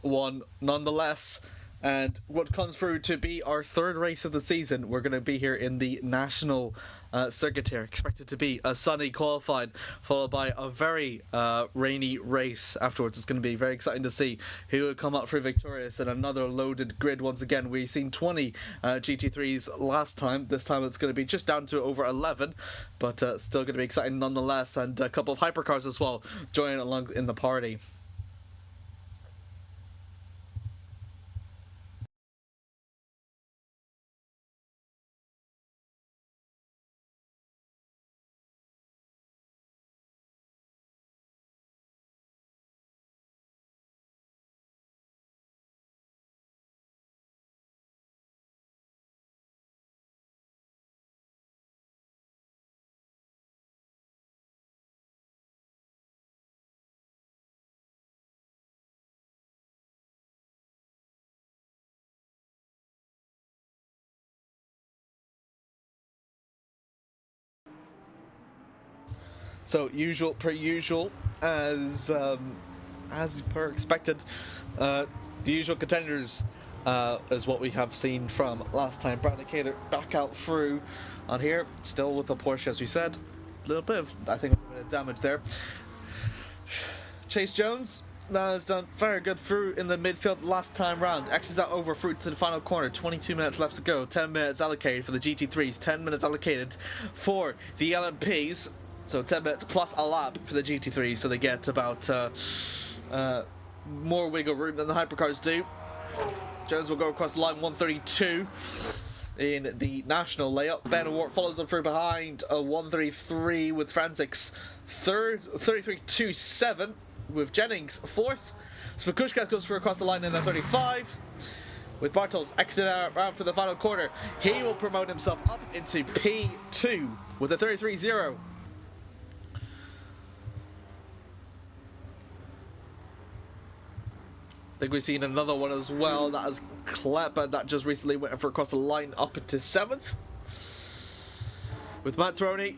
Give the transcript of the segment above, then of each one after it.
one nonetheless. And what comes through to be our third race of the season, we're going to be here in the national circuit here. Expected to be a sunny qualifying, followed by a very rainy race afterwards. It's going to be very exciting to see who will come up for victorious in another loaded grid once again. We've seen 20 GT3s last time. This time it's going to be just down to over 11, but still going to be exciting nonetheless. And a couple of hypercars as well joining along in the party. So usual per usual, as per expected, the usual contenders is what we have seen from last time. Bradley Cater back out through on here, still with the Porsche as we said. A little bit of, I think, a bit of damage there. Chase Jones has done very good through in the midfield last time round. Exits out over through to the final corner. 22 minutes left to go. 10 minutes allocated for the GT3s. 10 minutes allocated for the LMPs. So 10 minutes plus a lap for the GT3s. So they get about more wiggle room than the hypercars do. Jones will go across the line 132 in the national layup. Ben Awart follows up through behind 133 with Franzik's third, 33.27 with Jennings fourth. Spakushka goes through across the line in the 35 with Bartels exiting out for the final corner. He will promote himself up into P2 with a 33.0. I think we've seen another one as well. That is Klepper that just recently went for across the line up into 7th. With Matt Troney,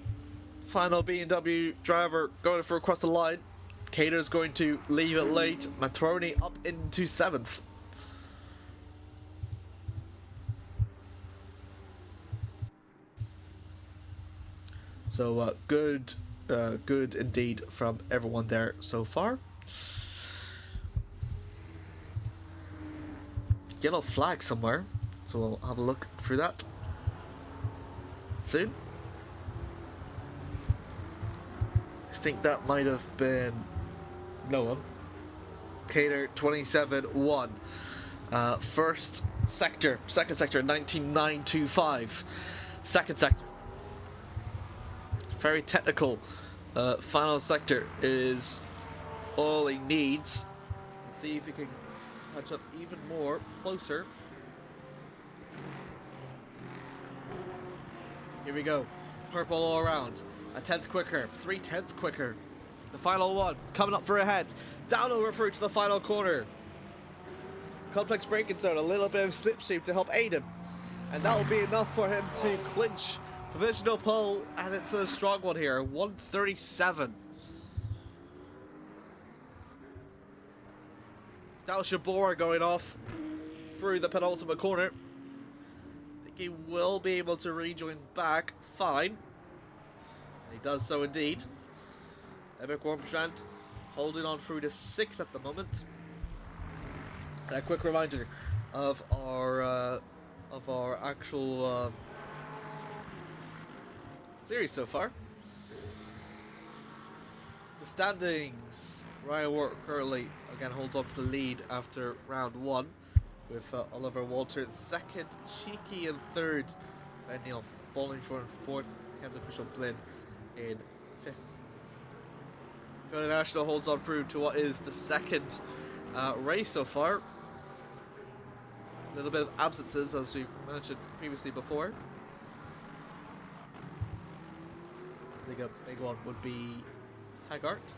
final BMW driver going for across the line. Cater's going to leave it late. Matroni up into 7th. So good indeed from everyone there so far. Yellow flag somewhere, so we'll have a look through that soon. I think that might have been no one. Cater 27-1. First sector, second sector 19.925. Second sector, very technical. Final sector is all he needs to see if he can catch up even more closer. Here we go. Purple all around. A 10th quicker. 3/10 quicker. The final one coming up for a head. Down over through to the final corner. Complex braking zone. A little bit of slipstream to help aid him. And that will be enough for him to clinch provisional pole. And it's a strong one here. 137. That was Shabora going off through the penultimate corner. I think he will be able to rejoin back fine. And he does so indeed. Epic Wormstrand holding on through to 6th at the moment. And a quick reminder of our actual series so far. The standings. Ryan Ward currently again holds on to the lead after round 1 with Oliver Walter 2nd, Cheeky in 3rd, Ben Neal falling for in 4th, Kenzo Christian Blin in 5th. Go National holds on through to what is the 2nd race so far. A little bit of absences as we've mentioned previously before. I think a big one would be Taggart.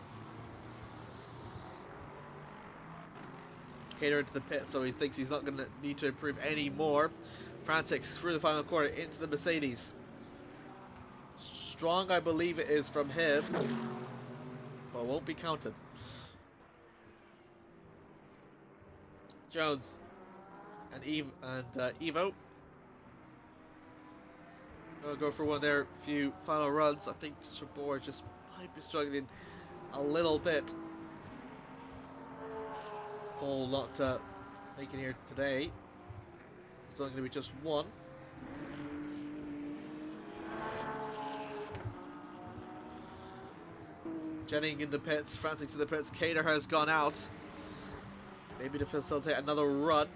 Cater into the pit, so he thinks he's not going to need to improve any more. Francis through the final corner into the Mercedes. Strong, I believe it is from him, but won't be counted. Jones and Evo. Gonna go for one of their few final runs. I think Shabor just might be struggling a little bit. Paul not making here today. It's only going to be just one. Jennings in the pits, Francis in the pits. Cater has gone out. Maybe to facilitate another run.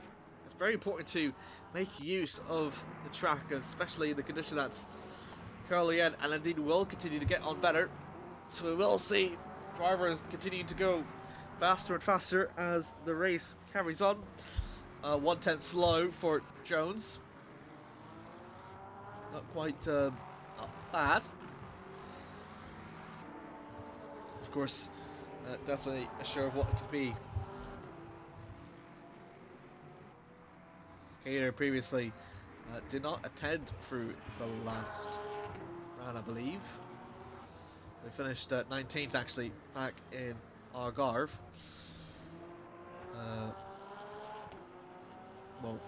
It's very important to make use of the track, especially in the condition that's currently in, and indeed will continue to get on better. So we will see drivers continuing to go faster and faster as the race carries on. 1:10 slow for Jones. Not quite not bad. Of course, definitely sure of what it could be. Cater previously did not attend through the last round, I believe. They finished 19th actually back in Algarve. Well,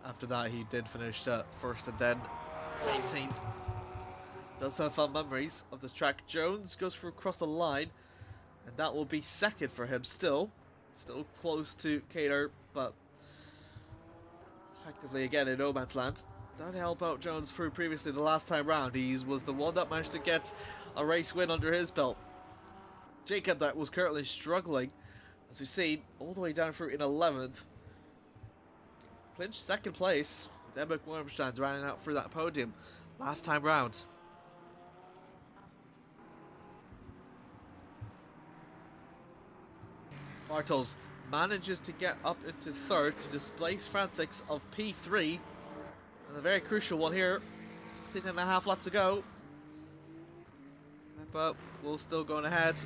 after that he did finish first and then 18th. Does have fun memories of this track. Jones goes through across the line, and that will be second for him still. Still close to COTA, but effectively again in no man's land. That helped out Jones through previously the last time round. He was the one that managed to get a race win under his belt. Jacob, that was currently struggling, as we've seen, all the way down through in 11th. Clinched second place, with Emma Wormstrand running out through that podium last time round. Bartels manages to get up into third to displace Francis of P3. And a very crucial one here. 16 and a half left to go. But we're still going ahead.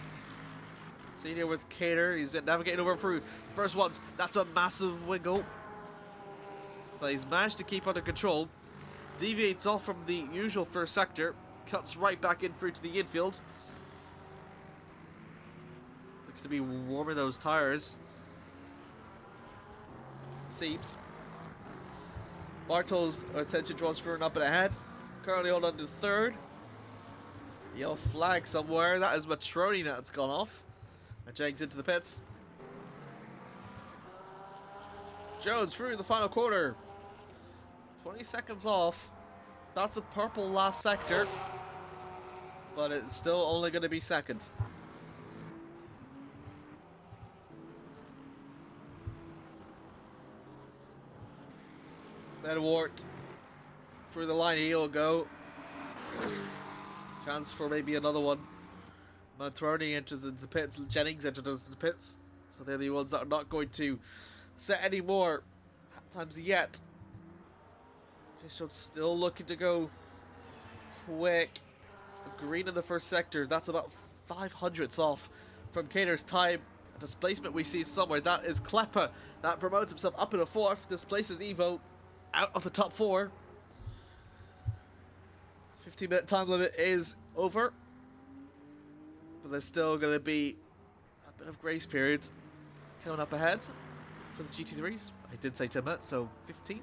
Senior with COTA. He's navigating over through the first ones. That's a massive wiggle that he's managed to keep under control. Deviates off from the usual first sector. Cuts right back in through to the infield. Looks to be warming those tires. Seems. Bartels' attention draws through and up and ahead. Currently on under third. Yellow flag somewhere. That is Matroni that's gone off. And Jennings into the pits. Jones through the final quarter. 20 seconds off. That's a purple last sector. But it's still only going to be second. Ben Wart through the line, he'll go. Chance for maybe another one. Matroni enters into the pits, Jennings enters into the pits. So they're the ones that are not going to set any more times yet. Jason still looking to go quick. Green in the first sector, that's about 500ths off from COTA's time. A displacement we see somewhere, that is Klepper. That promotes himself up in the fourth, displaces Evo out of the top four. 15-minute time limit is over. But there's still going to be a bit of grace period coming up ahead for the GT3s. I did say 10 minutes, so 15.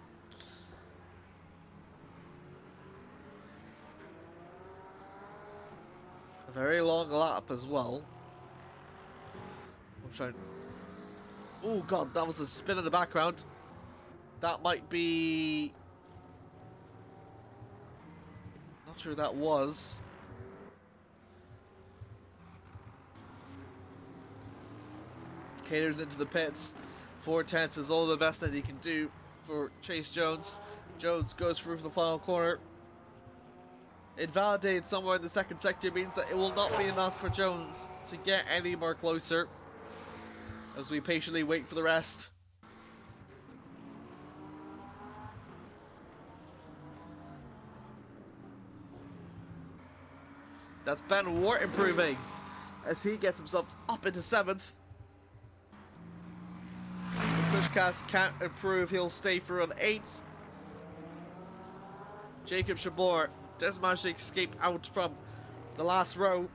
A very long lap as well. I'm trying. Oh god, that was a spin in the background. That might be... Not sure who that was. Caters into the pits. 4/10 is all the best that he can do for Chase Jones. Jones goes through for the final corner. Invalidated somewhere in the second sector means that it will not be enough for Jones to get any more closer. As we patiently wait for the rest. That's Ben Wart improving as he gets himself up into 7th. Pushcast can't improve, he'll stay through on 8th. Jacob Chabot does manage to escape out from the last row.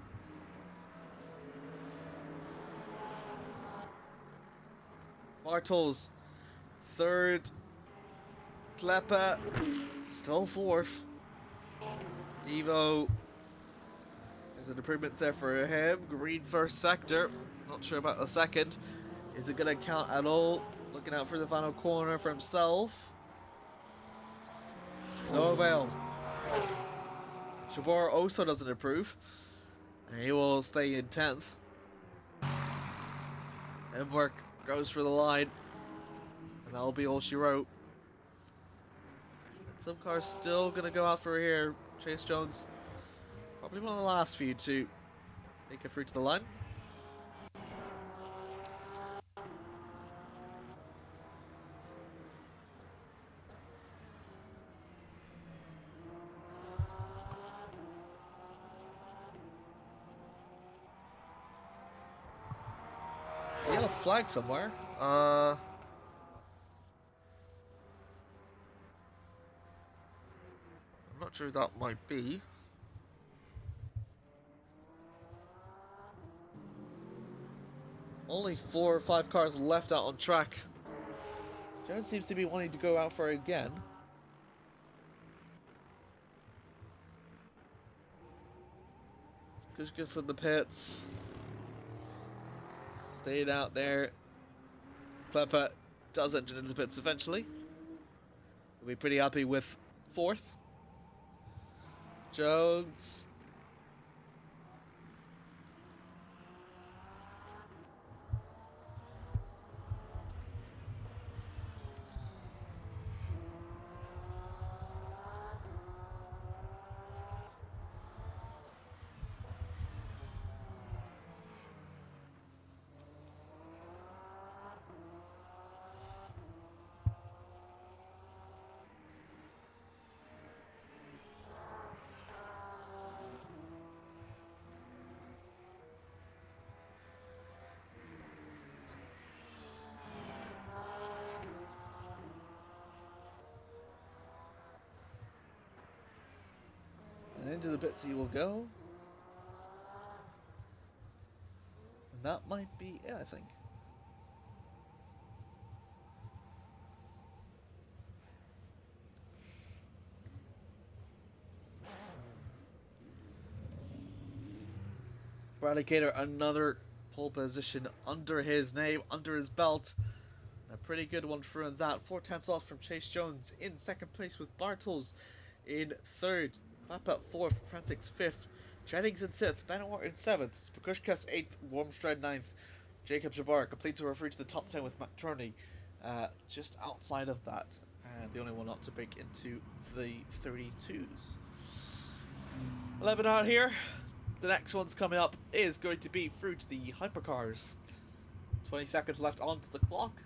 Bartels 3rd. Klepper still 4th. Evo, there's an improvement there for him. Green first sector. Not sure about the second. Is it going to count at all? Looking out for the final corner for himself. No avail. Chabot also doesn't improve. And he will stay in 10th. Embark goes for the line. And that'll be all she wrote. And some cars still going to go out for here. Chase Jones, probably one of the last few to make it through to the line. Yellow flag somewhere. I'm not sure that might be. Only 4 or 5 cars left out on track. Jones seems to be wanting to go out for it again. Just gets in the pits. Staying out there. Klepper does enter into the pits eventually. We'll be pretty happy with 4th. Jones. And into the pits he will go. And that might be it, I think. Bradicator, another pole position under his name, under his belt. A pretty good one for that. 4/10 off from Chase Jones in 2nd place with Bartels in 3rd. Clap at 4th, Frantics 5th, Jennings in 6th, Benawar in 7th, Spakushkas 8th, Wormstrad 9th, Jacob Jabbar completes a referee to the top 10 with Matt Turney just outside of that, and the only one not to break into the 32s. 11 out here. The next one's coming up is going to be through to the hypercars. 20 seconds left onto the clock.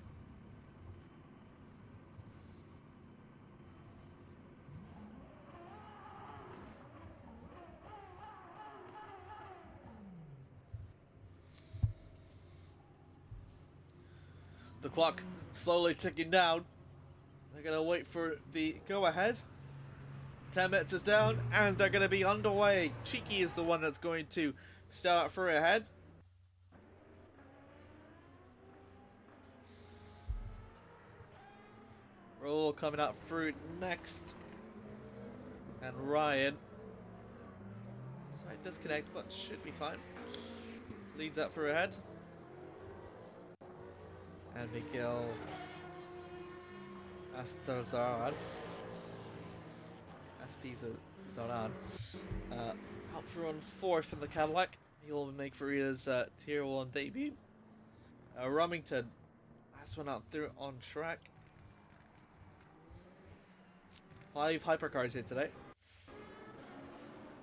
The clock slowly ticking down. They're going to wait for the go-ahead. 10 minutes is down, and they're going to be underway. Cheeky is the one that's going to start for ahead. Roll coming out through next. And Ryan. Slight disconnect, but should be fine. Leads up for ahead. And Miguel Astarzarad. Zoran. Out for on 4th in the Cadillac. He'll make for his Tier 1 debut. Rumington, last one out through on track. 5 hypercars here today.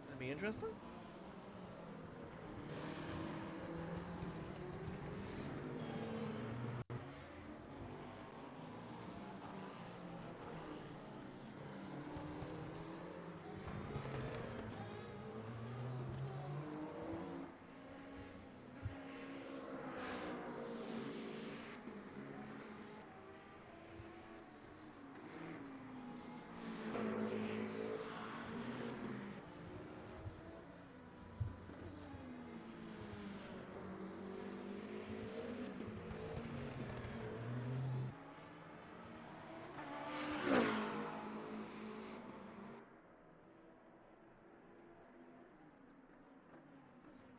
That'd be interesting.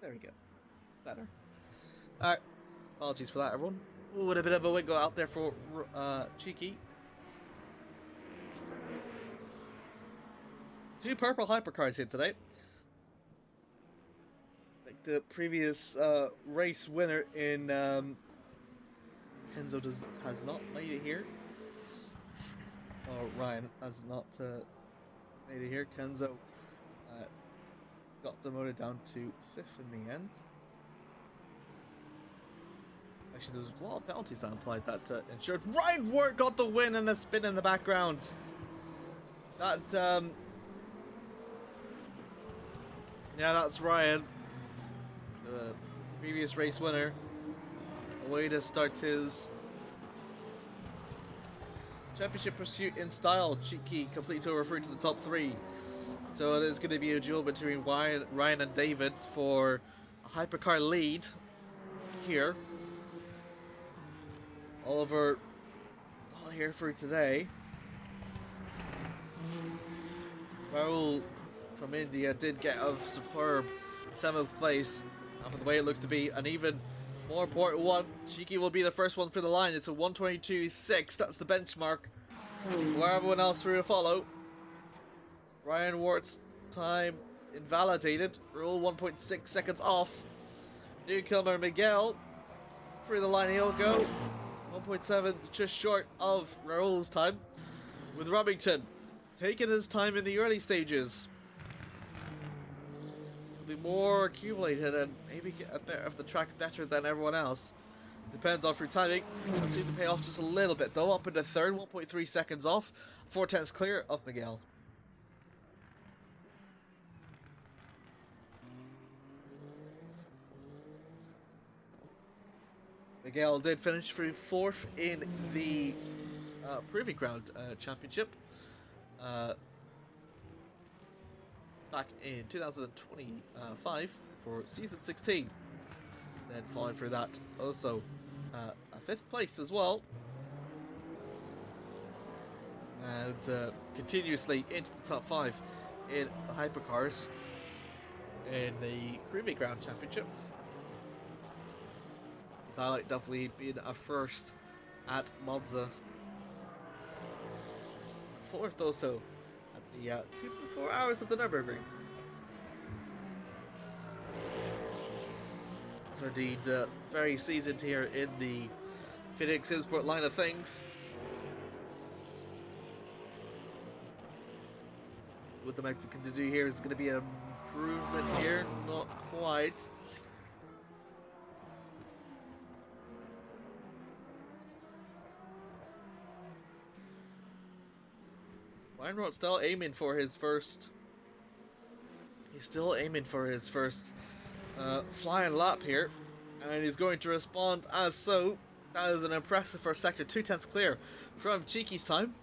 There we go. Better. Alright. Apologies for that, everyone. Ooh, and a bit of a wiggle out there for Cheeky. 2 purple hypercars here today. Like the previous race winner in Kenzo has not made it here. Oh, Ryan has not made it here. Kenzo got demoted down to 5th in the end. Actually, there's a lot of penalties that applied that ensured Ryan Ward got the win and a spin in the background. That yeah, that's Ryan, the previous race winner. A way to start his championship pursuit in style. Cheeky completes over through to the top 3. So there's going to be a duel between Ryan and David for a hypercar lead here. Oliver not here for today. Raul from India did get a superb 7th place. And for the way it looks to be an even more important one, Cheeky will be the first one for the line. It's a 1:22.6. That's the benchmark for everyone else through to follow. Ryan Wart's time invalidated. Raul 1.6 seconds off. Newcomer Miguel through the line. He'll go 1.7, just short of Raul's time. With Remington taking his time in the early stages. He'll be more accumulated and maybe get a bit of the track better than everyone else. Depends on through timing. It seems to pay off just a little bit though. Up into third, 1.3 seconds off. 4/10 clear of Miguel. Miguel did finish through 4th in the Proving Ground Championship back in 2025 for Season 16. Then following through that, also a 5th place as well. And continuously into the top 5 in the Hypercars in the Proving Ground Championship. His highlight definitely being a first at Monza. 4th also at the 2.4 hours of the Nürburgring. So indeed, very seasoned here in the Phoenix SimSport line of things. What the Mexican to do here is going to be an improvement here, not quite. Weinrot's still aiming for his first. He's still aiming for his first flying lap here, and he's going to respond as so. That is an impressive first sector, 2/10 clear from Cheeky's time.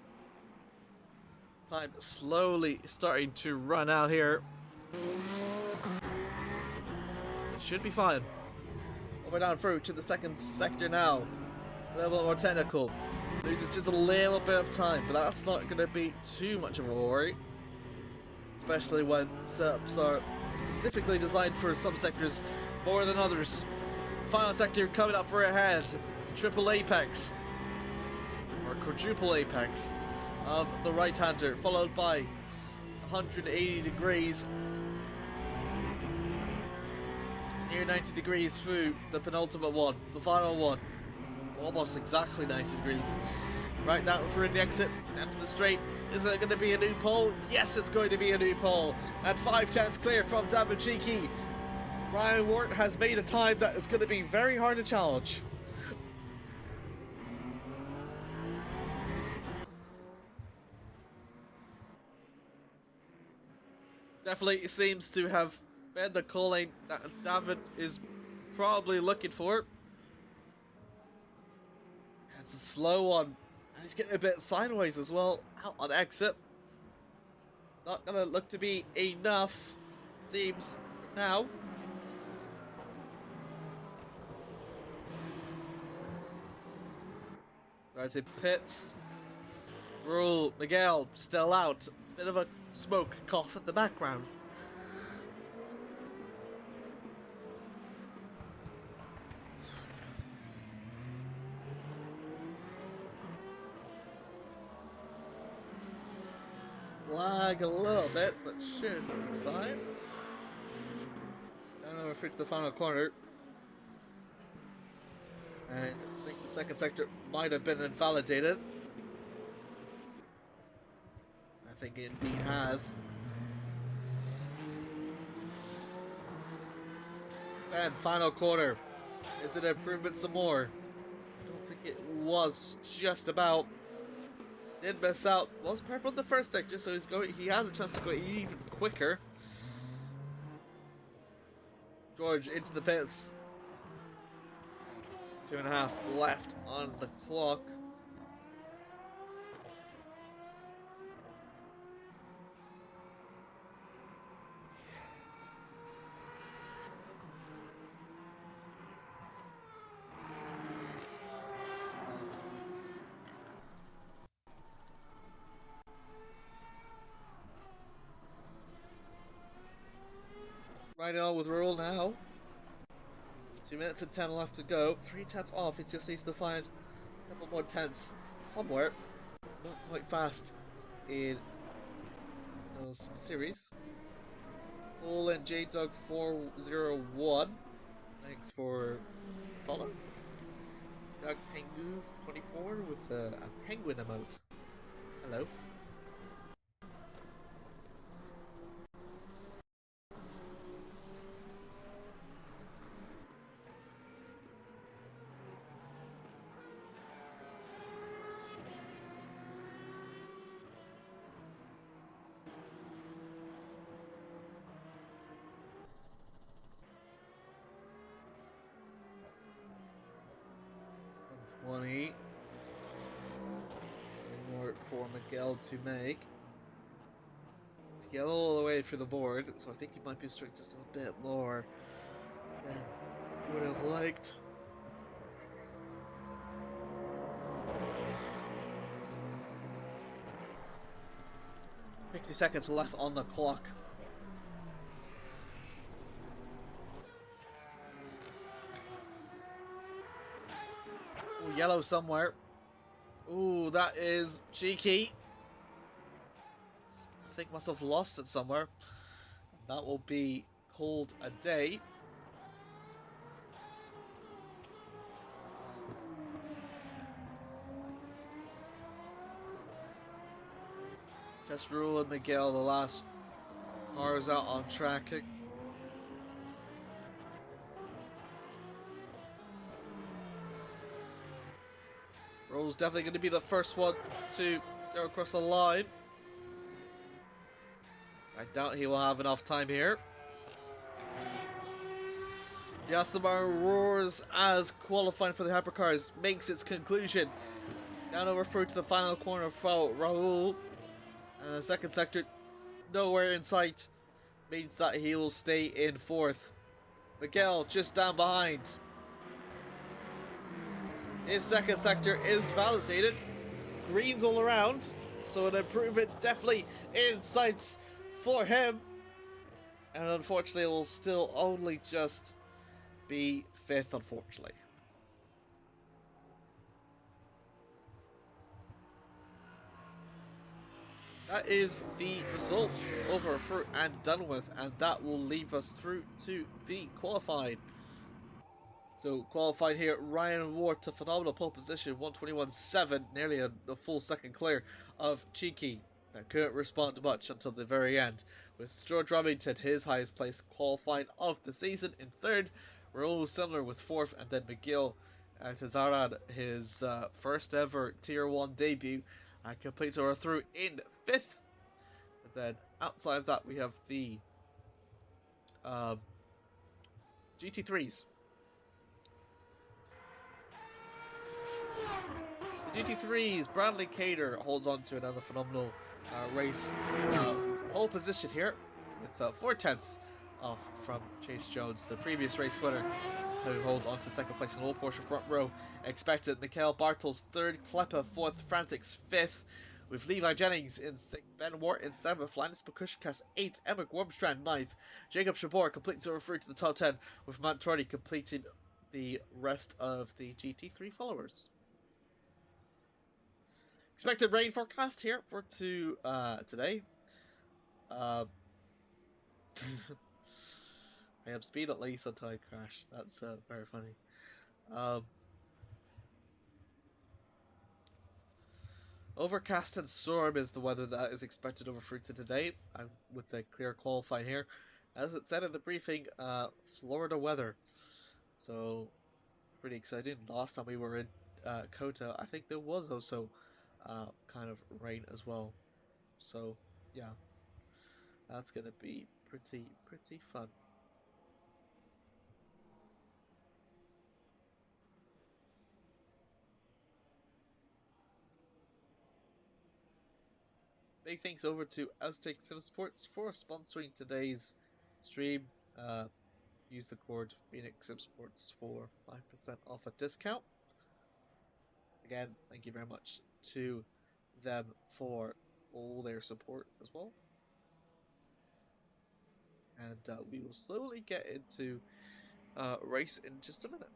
Time slowly starting to run out here. It should be fine. Over down through to the 2nd sector now. A little bit more technical. Loses just a little bit of time, but that's not going to be too much of a worry. Especially when setups are specifically designed for some sectors more than others. Final sector coming up for a head. The triple apex. Or quadruple apex of the right-hander, followed by 180 degrees. Near 90 degrees through the penultimate one, the final one. Almost exactly 90 degrees. Right now, if we're in the exit, down to the straight. Is it going to be a new pole? Yes, it's going to be a new pole. At 5/10 clear from David Cheeky. Ryan Wart has made a time that is going to be very hard to challenge. Definitely seems to have been the calling that David is probably looking for. It's a slow one, and he's getting a bit sideways as well, out on exit. Not gonna look to be enough, seems, now. Right to pits. Rule, Miguel, still out. Bit of a smoke cough at the background. Lag a little bit, but should be fine. Down over through to the final corner. And I think the 2nd sector might have been invalidated. I think it indeed has. And final corner. Is it an improvement some more? I don't think it was just about. Did miss out. Was purple in the first sector, so he has a chance to go even quicker. George into the pits. 2.5 left on the clock. Riding on with Roll now. 2 minutes and 10 left to go. 3 tenths off. He just needs to find a couple more tenths somewhere. Not quite fast in those series. Paul and J-Dog 401. Thanks for follow. Doug Pengu 24 with a penguin emote. Hello. That's 20. More for Miguel to make. To get all the way through the board, so I think he might be restricted just a bit more than would have liked. $60 left on the clock. Ooh, yellow somewhere. Ooh, that is cheeky. I think must have lost it somewhere. That will be called a day. Just Rule and Miguel, the last cars out on track. Rule's definitely going to be the first one to go across the line. I doubt he will have enough time here. Yasamar roars as qualifying for the hypercars makes its conclusion. Down over through to the final corner for Raul. And the second sector nowhere in sight means that he will stay in fourth. Miguel just down behind. His second sector is validated. Greens all around. So an improvement definitely in sights for him. And unfortunately it will still only just be fifth, unfortunately. That is the results over, through, and done with, and that will leave us through to the qualifying. So qualified here, Ryan Ward to phenomenal pole position, 121.7, nearly a full second clear of Cheeky. That couldn't respond much until the very end, with George Remington his highest place qualifying of the season in third, Raul similar with fourth, and then McGill Tazarad his first ever Tier 1 debut and completes our through in fifth. And then outside of that we have the GT3s. The GT3s, Bradley Cater holds on to another phenomenal race pole position here with 4 tenths off from Chase Jones, the previous race winner, who holds on to second place in all Porsche front row. Expected Mikhail Bartels third, Klepper fourth, Frantics fifth, with Levi Jennings in sixth, Ben Wart in seventh, Linus Bakushkas eighth, Emma Wormstrand ninth, Jacob Shabor completes over through to the top 10, with Matt Torney completing the rest of the GT3 followers. Expected rain forecast here for today. I have speed at least until I crash. That's very funny. Overcast and storm is the weather that is expected over through to today, with a clear qualifying here. As it said in the briefing, Florida weather. So, pretty exciting. Last time we were in COTA, I think there was also kind of rain as well. So, yeah. That's going to be pretty fun. Big thanks over to Assetto SimSport for sponsoring today's stream. Use the code Phoenix SimSport for 5% off a discount. Again, thank you very much to them for all their support as well. and we will slowly get into race in just a minute.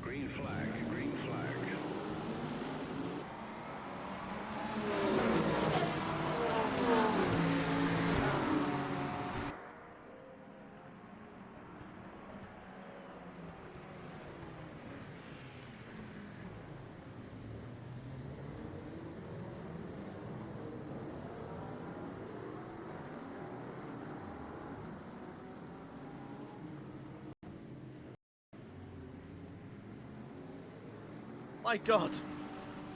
Green flag, green flag. My God,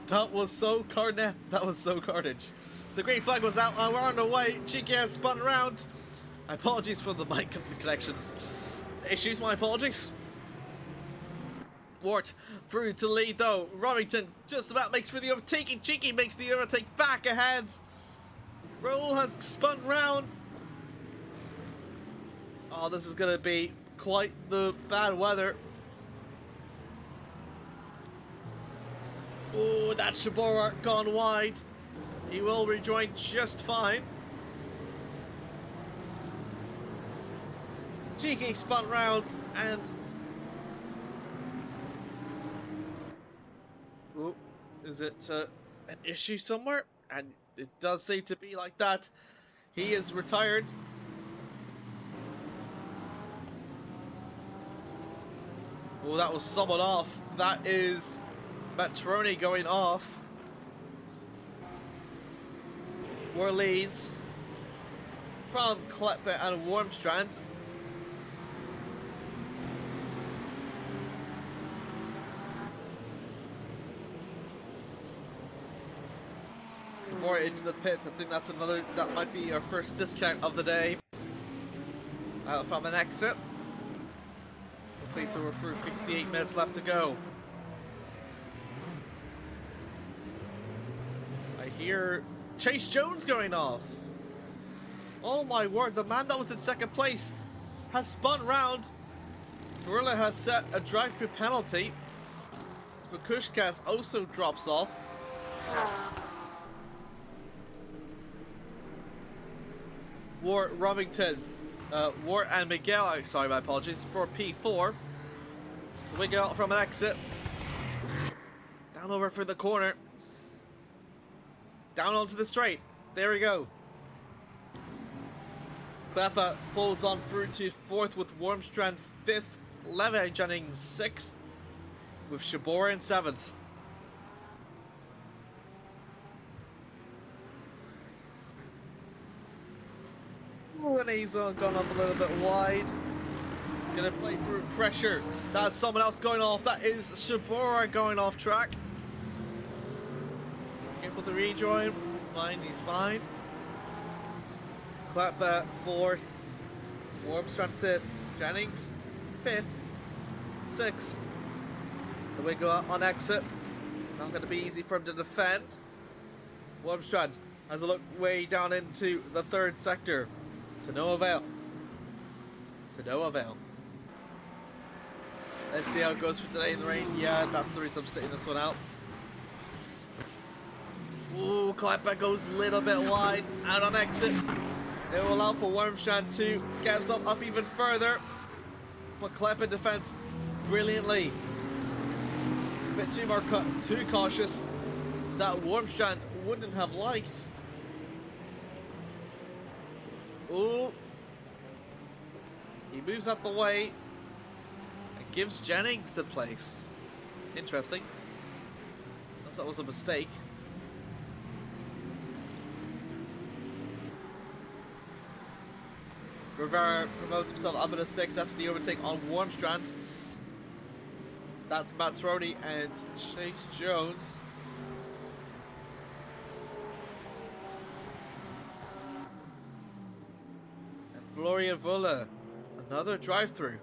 that was so carnage. That was so carnage. The green flag was out and we're on the way. Cheeky has spun around. Apologies for the mic connections issues. My apologies. Wart through to lead though. Remington just about makes for the overtaking. Cheeky makes the overtake back ahead. Raul has spun round. Oh, this is gonna be quite the bad weather. Oh, that Shibora gone wide. He will rejoin just fine. Cheeky spun round and... Oh, is it an issue somewhere? And it does seem to be like that. He is retired. Oh, that was someone off. That is Matroni going off. More leads from Kleppe and Wormstrand. More into the pits. I think that might be our first discount of the day. Out from an exit. Complete tour through 58 minutes left to go. I hear Chase Jones going off. Oh my word, the man that was in second place has spun round. Varela has set a drive-through penalty. Bakushkas also drops off. Ward, Robington, Ward and Miguel, sorry, my apologies, for P4. So we go out from an exit. Down over for the corner. Down onto the straight. There we go. Klappa folds on through to 4th with Wormstrand 5th. Leve Jennings 6th. With Shabora in 7th. Oh, and he's gone up a little bit wide. Gonna play through pressure. That's someone else going off. That is Shabora going off track. Careful to rejoin. Fine, he's fine. Klappa 4th. Wormstrand 5th. Jennings 5th. 6th. The wing go out on exit. Not going to be easy for him to defend. Wormstrand has a look way down into the 3rd sector. To no avail. To no avail. Let's see how it goes for today in the rain. Yeah, that's the reason I'm sitting this one out. Ooh, Klappa goes a little bit wide. Out on exit. It will allow for Wormstrand to get himself up even further. But Klappa defends brilliantly. A bit too cautious. That Wormstrand wouldn't have liked. Ooh. He moves out the way and gives Jennings the place. Interesting. Unless that was a mistake. Rivera promotes himself up into 6th after the overtake on Wormstrand. That's Matsroni and Chase Jones. And Florian Vuller, another drive-through.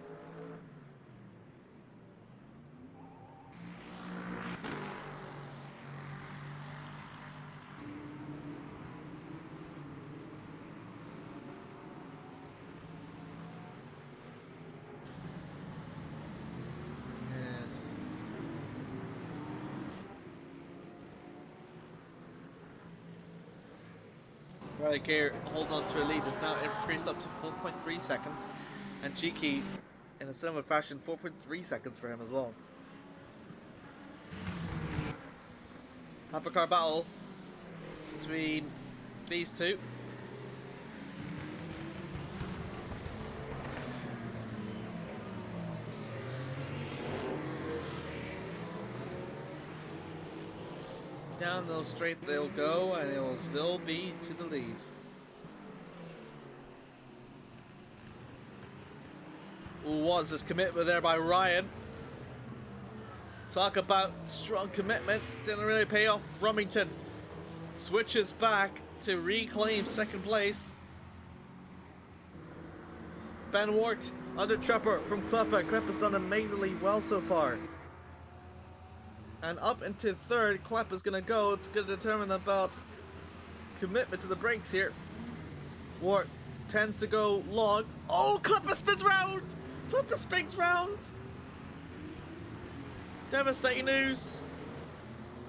Riley Gare holds on to a lead. It's now increased up to 4.3 seconds. And Cheeky, in a similar fashion, 4.3 seconds for him as well. Hypercar battle between these two. Down those straight they'll go, and it will still be to the lead. Ooh, what's this commitment there by Ryan? Talk about strong commitment. Didn't really pay off. Brummington switches back to reclaim 2nd place. Ben Wart under Trapper from Klappa. Klappa's done amazingly well so far. And up into 3rd, Klappa's going to go. It's going to determine about commitment to the brakes here. Wart tends to go long. Oh, Klappa spins round! Klappa spins round! Devastating news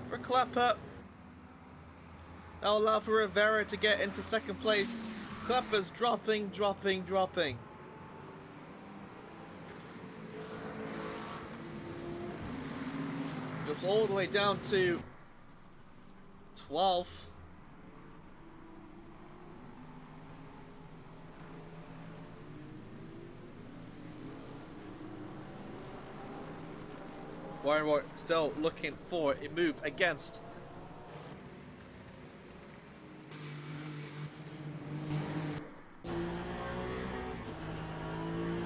for Klappa. That'll allow for Rivera to get into 2nd place. Klappa's dropping. Goes all the way down to 12th. Warren Ward still looking for a move against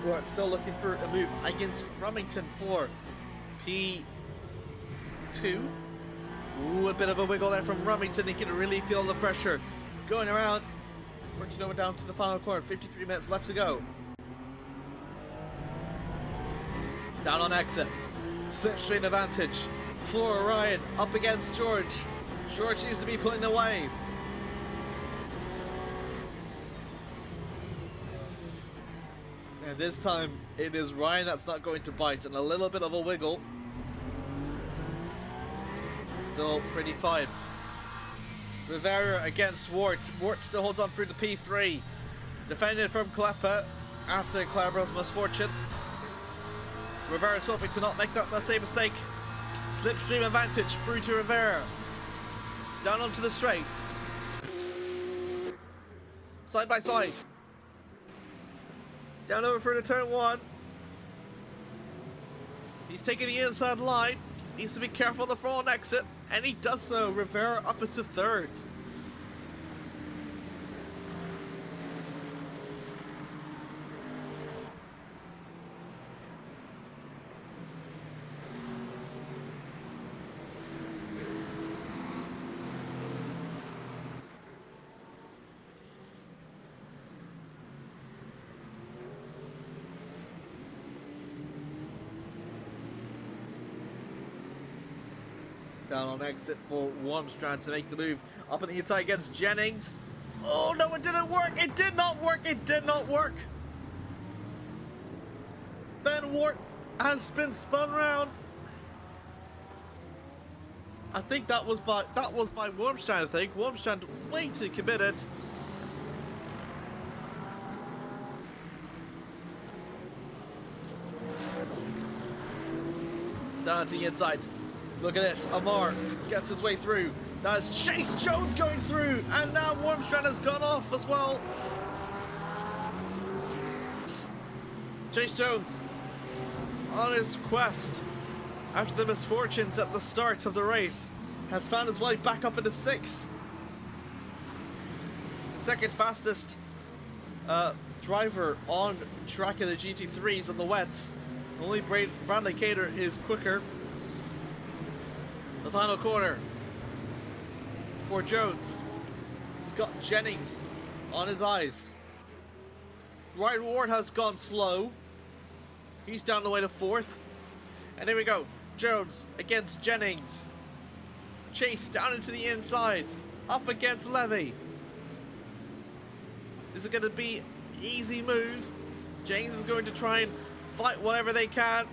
Ward still looking for a move against Remington for P2. Ooh, a bit of a wiggle there from Remington. He can really feel the pressure going around. Working over down to the final corner. 53 minutes left to go. Down on exit. Slipstream advantage for Ryan. Up against George. George seems to be pulling away. And this time it is Ryan that's not going to bite, and a little bit of a wiggle. Still pretty fine. Rivera against Wart. Wart still holds on through the P3. Defended from Klepa after Clara's misfortune. Rivera's hoping to not make that same mistake. Slipstream advantage through to Rivera. Down onto the straight. Side by side. Down over for the turn 1. He's taking the inside line. Needs to be careful on the front exit. And he does so. Rivera up into third. Down on exit for Wormstrand to make the move. Up on the inside against Jennings. Oh no, it didn't work! It did not work! It did not work! Ben Wart has been spun round. I think that was by Wormstrand, I think. Wormstrand way too committed. Down to the inside. Look at this, Amar gets his way through. That's Chase Jones going through, and now Wormstrand has gone off as well. Chase Jones on his quest after the misfortunes at the start of the race has found his way back up into 6th. The second fastest driver on track in the GT3s on the wets. Only Bradley Cater is quicker. The final corner for Jones. He's got Jennings on his eyes. Ryan Ward has gone slow. He's down the way to 4th. And here we go. Jones against Jennings. Chase down into the inside. Up against Levy. Is it going to be easy move? Jennings is going to try and fight whatever they can.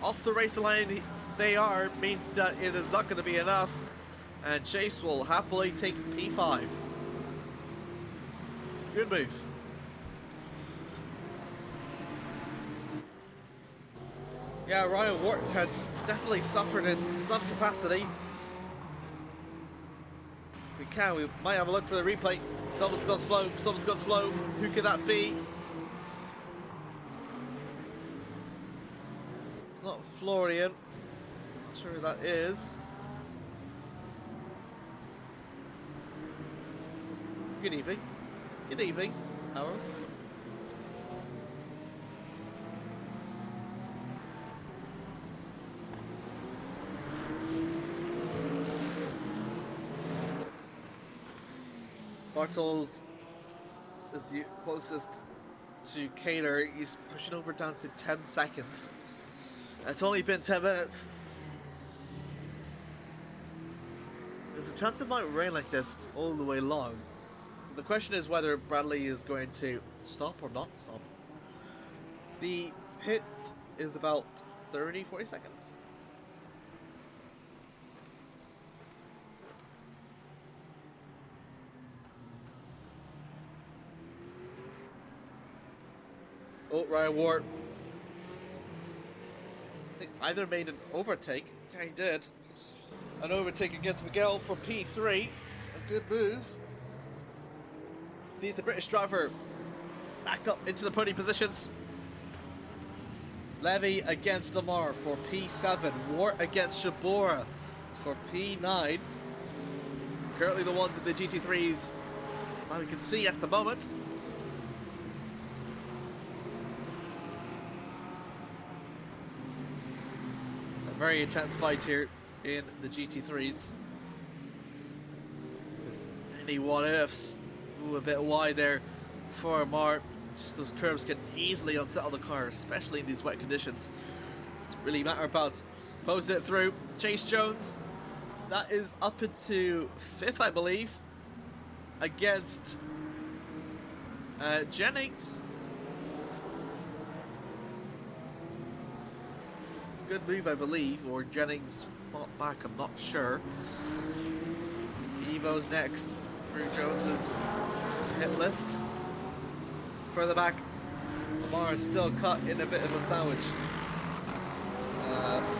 Off the race line they are, means that it is not going to be enough. And Chase will happily take P5. Good move. Yeah, Ryan Wart had definitely suffered in some capacity. If we can, we might have a look for the replay. Someone's gone slow, someone's gone slow. Who could that be? It's not Florian. Not sure who that is. Good evening. Good evening, Howard. Bartels is the closest to Cater. He's pushing over down to 10 seconds. It's only been 10 minutes. There's a chance it might rain like this all the way long. The question is whether Bradley is going to stop or not stop. The pit is about 30-40 seconds. Oh, Ryan Ward. I think either made an overtake. Yeah, he did. An overtake against Miguel for P3. A good move. Sees the British driver back up into the podium positions. Levy against Lamar for P7. Wart against Shabora for P9. Currently the ones in the GT3s that we can see at the moment. A very intense fight here in the GT3s. Any what ifs? Ooh, a bit wide there for Mart. Just those curves can easily unsettle the car, especially in these wet conditions. It's really a matter about hose it through. Chase Jones, that is up into 5th, I believe, against Jennings. Good move, I believe, or Jennings fought back, I'm not sure. Evo's next through Jones's hit list. Further back, Lamar is still caught in a bit of a sandwich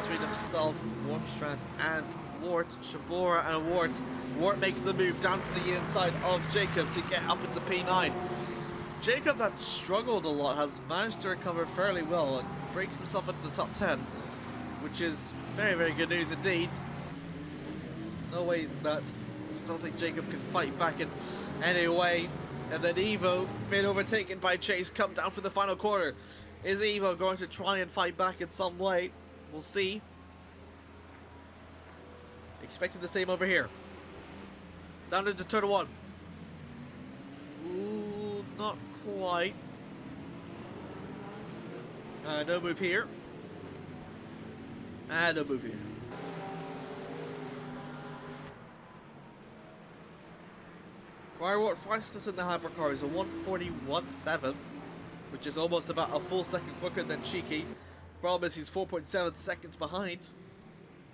between himself, Warmstrand, and Wart. Shabora and Wart. Wart makes the move down to the inside of Jacob to get up into P9. Jacob, that struggled a lot, has managed to recover fairly well and breaks himself into the top 10, which is very, very good news indeed. No way that I don't think Jacob can fight back in any way. And then Evo being overtaken by Chase, come down for the final corner. Is Evo going to try and fight back in some way? We'll see. Expecting the same over here. Down into turn 1. Ooh, not quite. No move here. No move here. Wart fastest in the hypercar is a 1:41.7, which is almost about a full second quicker than Cheeky. The problem is he's 4.7 seconds behind.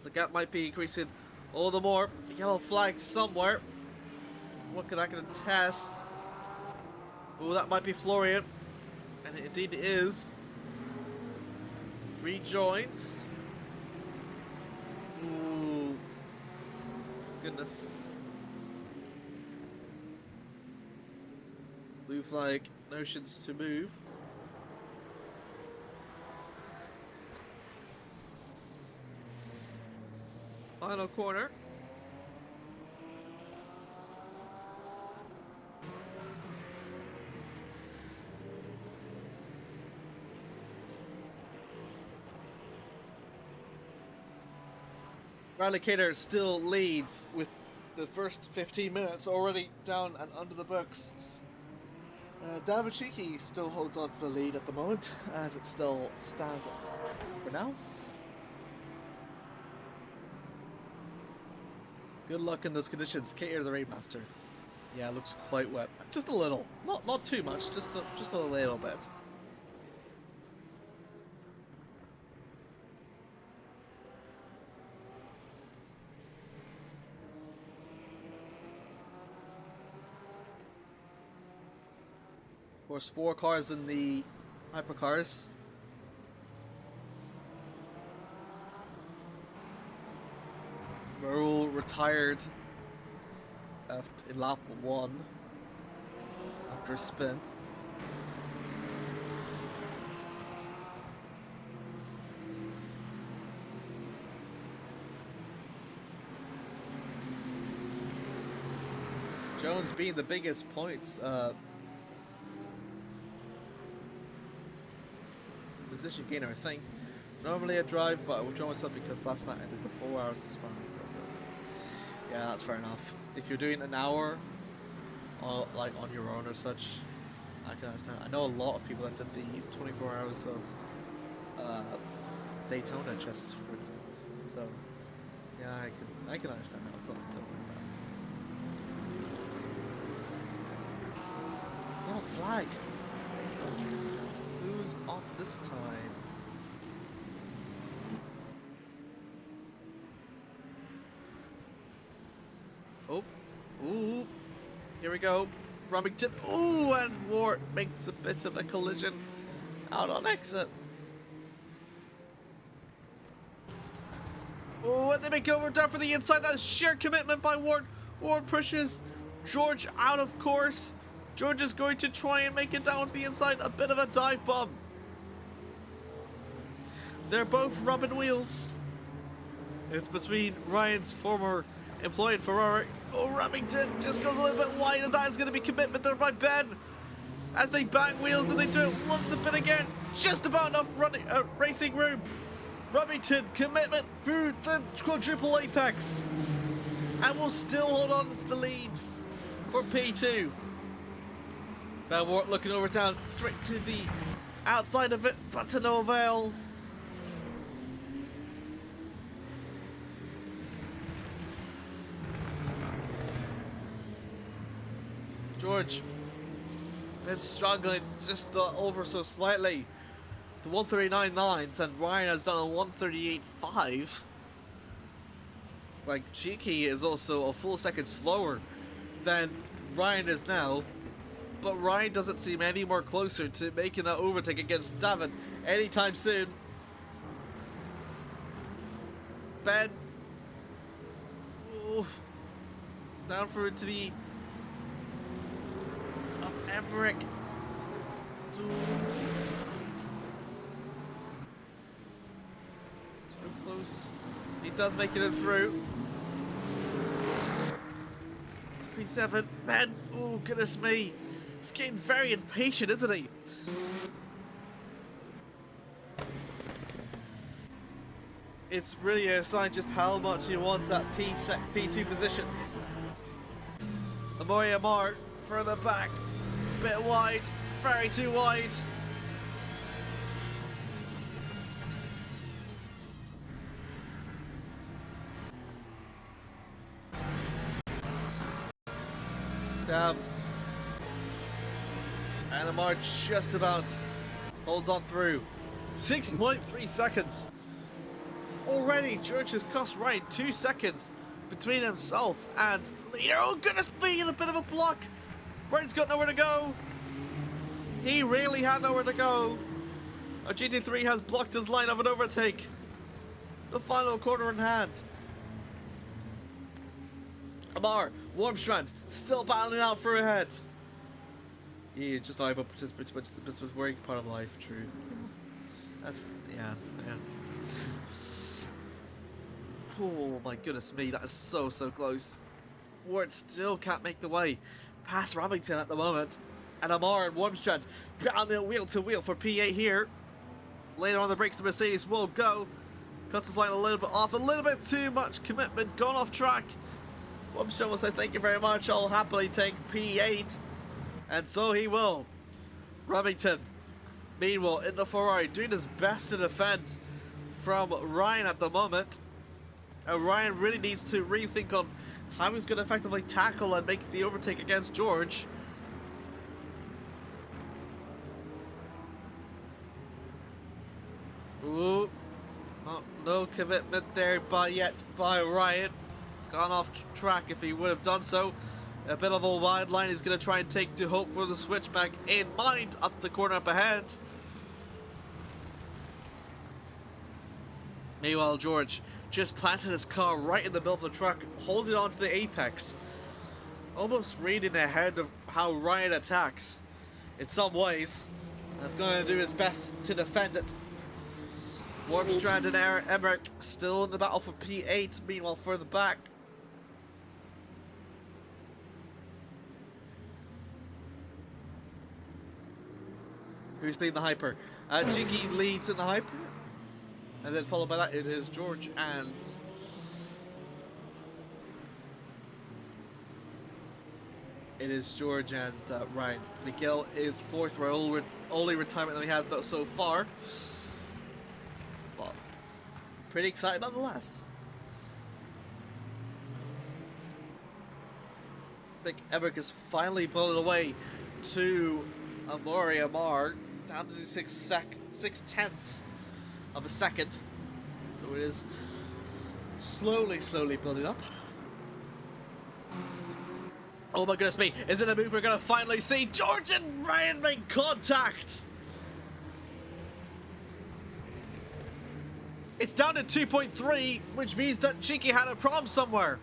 The gap might be increasing all the more. Yellow flag somewhere. What could that going to test? Oh, that might be Florian. And it indeed is. Rejoins. Ooh. Goodness. Blue flag, notions to move. Final corner. Rallycator still leads with the first 15 minutes already down and under the books. David Cheeky still holds on to the lead at the moment, as it still stands for now. Good luck in those conditions, Kater the Raidmaster. Yeah, it looks quite wet. Just a little. Not too much, just a little bit. Of course, 4 cars in the hypercars. Merle retired in lap 1 after a spin. Jones being the biggest points position gainer, I think. Normally I drive, but I withdraw myself because last night I did the 4 hours to spawn and stuff. Yeah, that's fair enough. If you're doing an hour, or like on your own or such, I can understand. I know a lot of people that did the 24 hours of Daytona just, for instance. So yeah, I can understand that. Don't worry about it. Yellow flag. Who's off this time? Oh, ooh, here we go. Remington, ooh, and Wart makes a bit of a collision out on exit. Oh, and they make over down for the inside. That's sheer commitment by Wart. Wart pushes George out of course. George is going to try and make it down to the inside. A bit of a dive bomb. They're both rubbing wheels. It's between Ryan's former employee at Ferrari. Oh, Remington just goes a little bit wide, and that is going to be commitment there by Ben. As they bang wheels, and they do it once a bit again. Just about enough racing room. Remington, commitment through the quadruple apex. And will still hold on to the lead. for P2. Belmort looking over down straight to the outside of it, but to no avail. George been struggling just over so slightly. The 139.9s and Ryan has done a 138.5. Like, Cheeky is also a full second slower than Ryan is now. But Ryan doesn't seem any more closer to making that overtake against David anytime soon. Ben. Oof. Down for it to the Emmerich. Too close. He does make it in through. To P7. Ben. Oh, goodness me. He's getting very impatient, isn't he? It's really a sign just how much he wants that P2 position. Amori Amar further back, bit wide, very too wide. And Amar just about holds on through. 6.3 seconds. Already, George has cost Ryan 2 seconds between himself and leader. Oh, goodness me, in a bit of a block. Ryan's got nowhere to go. He really had nowhere to go. A GT3 has blocked his line of an overtake. The final corner in hand. Amar, Warmstrand, still battling out for a head. Yeah, just not able to participate, but this was worrying part of life, true. That's, yeah. Oh my goodness me, that is so close. Ward still can't make the way past Remington at the moment. And Amar and Warmstrand battling wheel to wheel for P8 here. Later on the brakes, the Mercedes will go. Cuts his line a little bit off, a little bit too much commitment, gone off track. Warmstrand will say thank you very much, I'll happily take P8. And so he will. Remington, meanwhile, in the Ferrari, doing his best to defend from Ryan at the moment. And Ryan really needs to rethink on how he's going to effectively tackle and make the overtake against George. Ooh, no commitment there by Ryan. Gone off track if he would have done so. A bit of a wide line he's going to try and take to hope for the switchback in mind. Up the corner up ahead. Meanwhile, George just planted his car right in the middle of the truck, holding on to the apex. Almost reading ahead of how Ryan attacks. In some ways. That's going to do his best to defend it. Warmstrand and Emmerich still in the battle for P8. Meanwhile, further back. Who's leading the hyper? Cheeky leads in the hyper. And then followed by that, it is George and Ryan. Miguel is fourth, only retirement that we had so far. But pretty excited nonetheless. Big Emmerich is finally pulling away to Amori Amar, down to 6/10 of a second. So it is slowly building up. Oh my goodness me, is it a move we're going to finally see? George and Ryan make contact! It's down to 2.3, which means that Cheeky had a problem somewhere.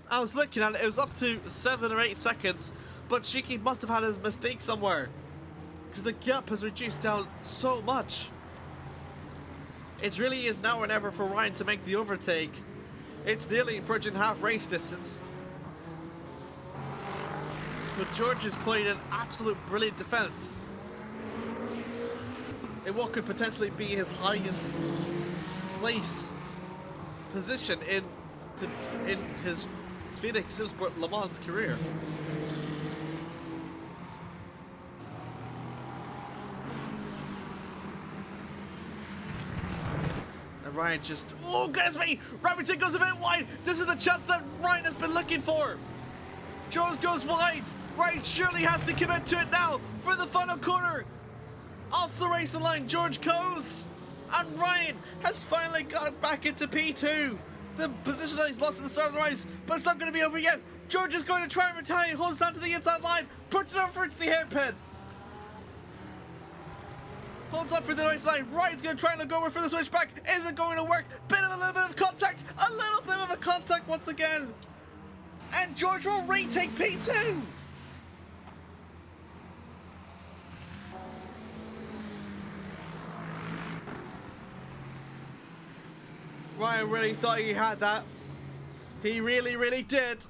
I was looking at it, it was up to 7 or 8 seconds, but Cheeky must have had his mistake somewhere. Because the gap has reduced down so much. It really is now or never for Ryan to make the overtake. It's nearly approaching half race distance. But George is playing an absolute brilliant defense. In what could potentially be his highest place position in his It's Phoenix SimSport Le Mans career. And Ryan just... Oh, goodness me! Remington goes a bit wide! This is the chance that Ryan has been looking for! George goes wide! Ryan surely has to commit to it now for the final corner! Off the racing line, George goes! And Ryan has finally got back into P2! The position that he's lost at the start of the race, but it's not going to be over yet. George is going to try and retaliate, holds down to the inside line, puts it over into the hairpin. Holds up for the race line. Ryan's going to try and go over for the switchback. Isn't going to work. A little bit of contact. A little bit of a contact once again. And George will retake P2. Ryan really thought he had that. He really, really did.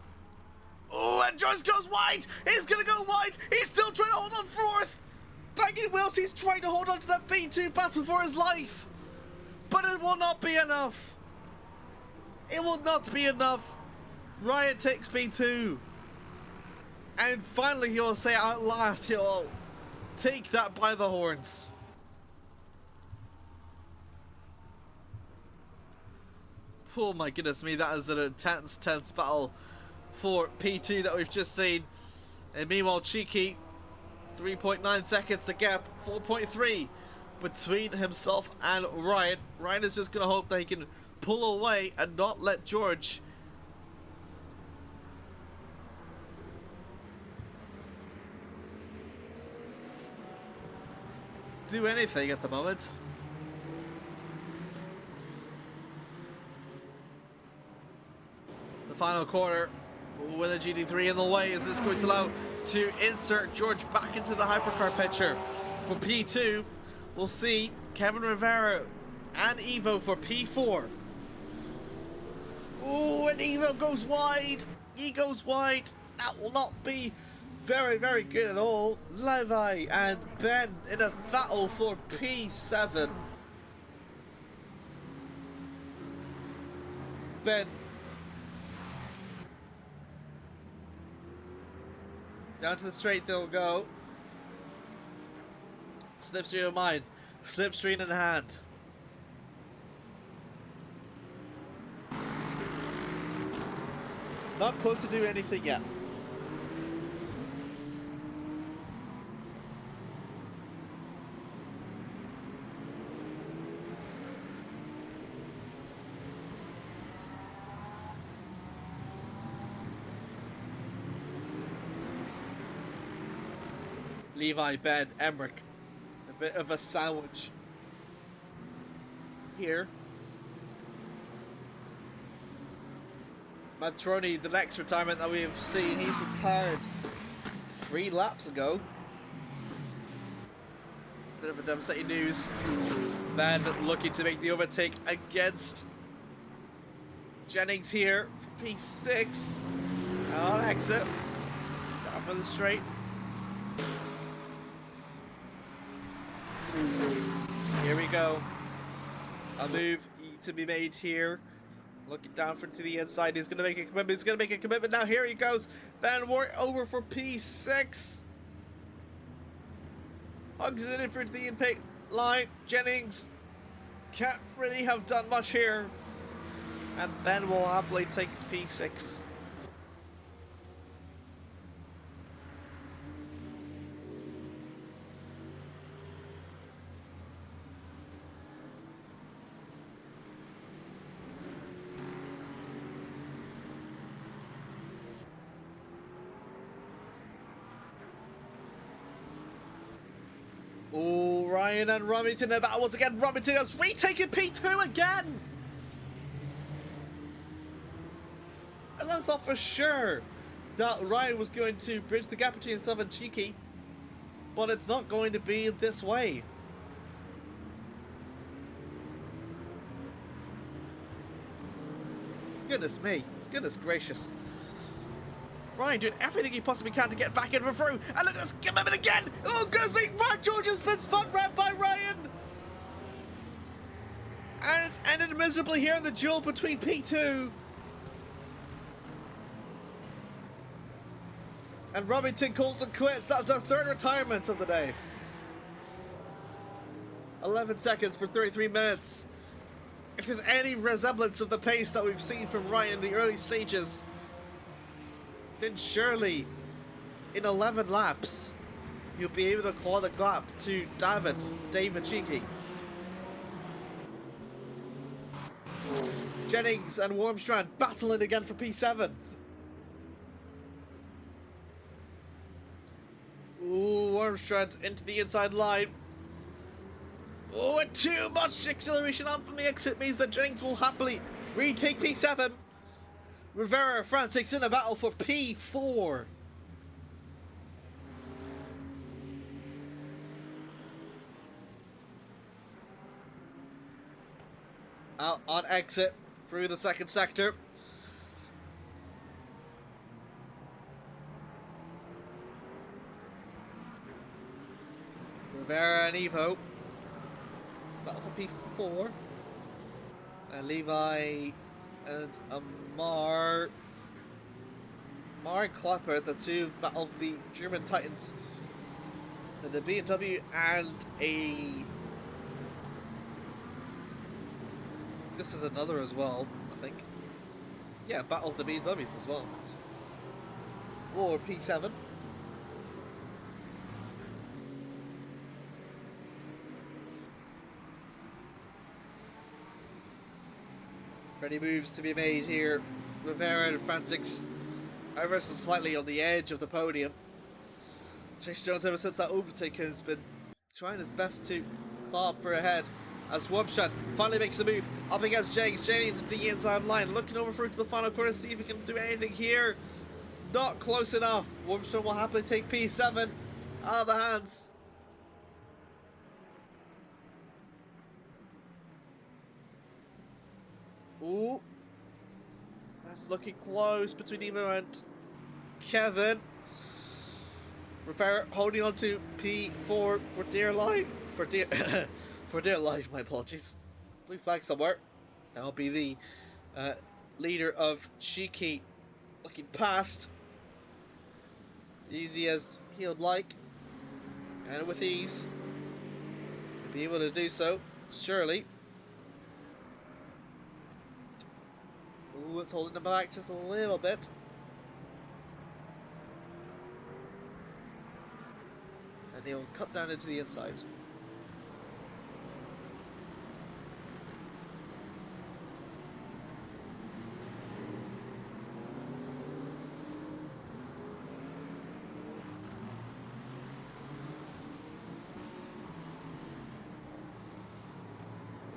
Oh, and George goes wide. He's going to go wide. He's still trying to hold on fourth. Banging wheels. He's trying to hold on to that B2 battle for his life. But it will not be enough. It will not be enough. Ryan takes B2. And finally he'll say at last he'll take that by the horns. Oh my goodness me, that is an intense battle for P2 that we've just seen. And meanwhile, Cheeky, 3.9 seconds to gap, 4.3 between himself and Ryan. Ryan is just going to hope that he can pull away and not let George do anything at the moment. Final corner with a GT3 in the way. Is this going to allow to insert George back into the hypercar picture for P2? We'll see. Kevin Rivera and Evo for P4. Oh, and Evo goes wide. He goes wide. That will not be very, very good at all. Levi and Ben in a battle for P7. Ben down to the straight they'll go. Slipstream in mind. Slipstream in hand. Not close to do anything yet. Levi, Ben, Emmerich. A bit of a sandwich here. Matroni, the next retirement that we have seen, he's retired 3 laps ago. Bit of a devastating news. Ben looking to make the overtake against Jennings here for P6. On exit. Down for the straight. Here we go. A move to be made here. Looking down to the inside. He's going to make a commitment. He's going to make a commitment now. Here he goes. Van Wart over for P6. Hugs it in for the impact line. Jennings can't really have done much here. And Ben will happily take P6. Oh, Ryan and Remington in battle once again. Remington has retaken P2 again. And I thought for sure that Ryan was going to bridge the gap between himself and Cheeky, but it's not going to be this way. Goodness me. Goodness gracious. Ryan doing everything he possibly can to get back in for through. And look at this commitment again. Oh, goodness me. Ryan George has been spun round by Ryan. And it's ended miserably here in the duel between P2 And Robington calls and quits. That's our third retirement of the day. 11 seconds for 33 minutes. If there's any resemblance of the pace that we've seen from Ryan in the early stages, then surely in 11 laps you'll be able to claw the gap to David Cheeky. Jennings and Wormstrand battling again for P7. Ooh, Wormstrand into the inside line. Oh, and too much acceleration on from the exit means that Jennings will happily retake P7. Rivera, Francis in a battle for P4. Out on exit through the second sector. Rivera and Evo. Battle for P4. And Levi and Amar. Amar and Clapper, the two battle of the German Titans. Then the BMW and a... This is another as well, I think. Yeah, battle of the BMWs as well. Or P7. Ready moves to be made here. Rivera and Francis ever so slightly on the edge of the podium. Chase Jones, ever since that overtake, has been trying his best to claw up for ahead. As Wormstrand finally makes the move up against Jennings. Jennings into the inside line, looking over through to the final corner, see if he can do anything here. Not close enough. Wormstrand will happily take P7 out of the hands. Ooh. That's looking close between Evo and Kevin. Rivera holding on to P4 for dear life. For dear life, my apologies. Blue flag somewhere. That'll be the leader of Cheeky looking past. Easy as he would like. And with ease. Be able to do so, surely. Ooh, it's holding him back just a little bit. And he'll cut down into the inside.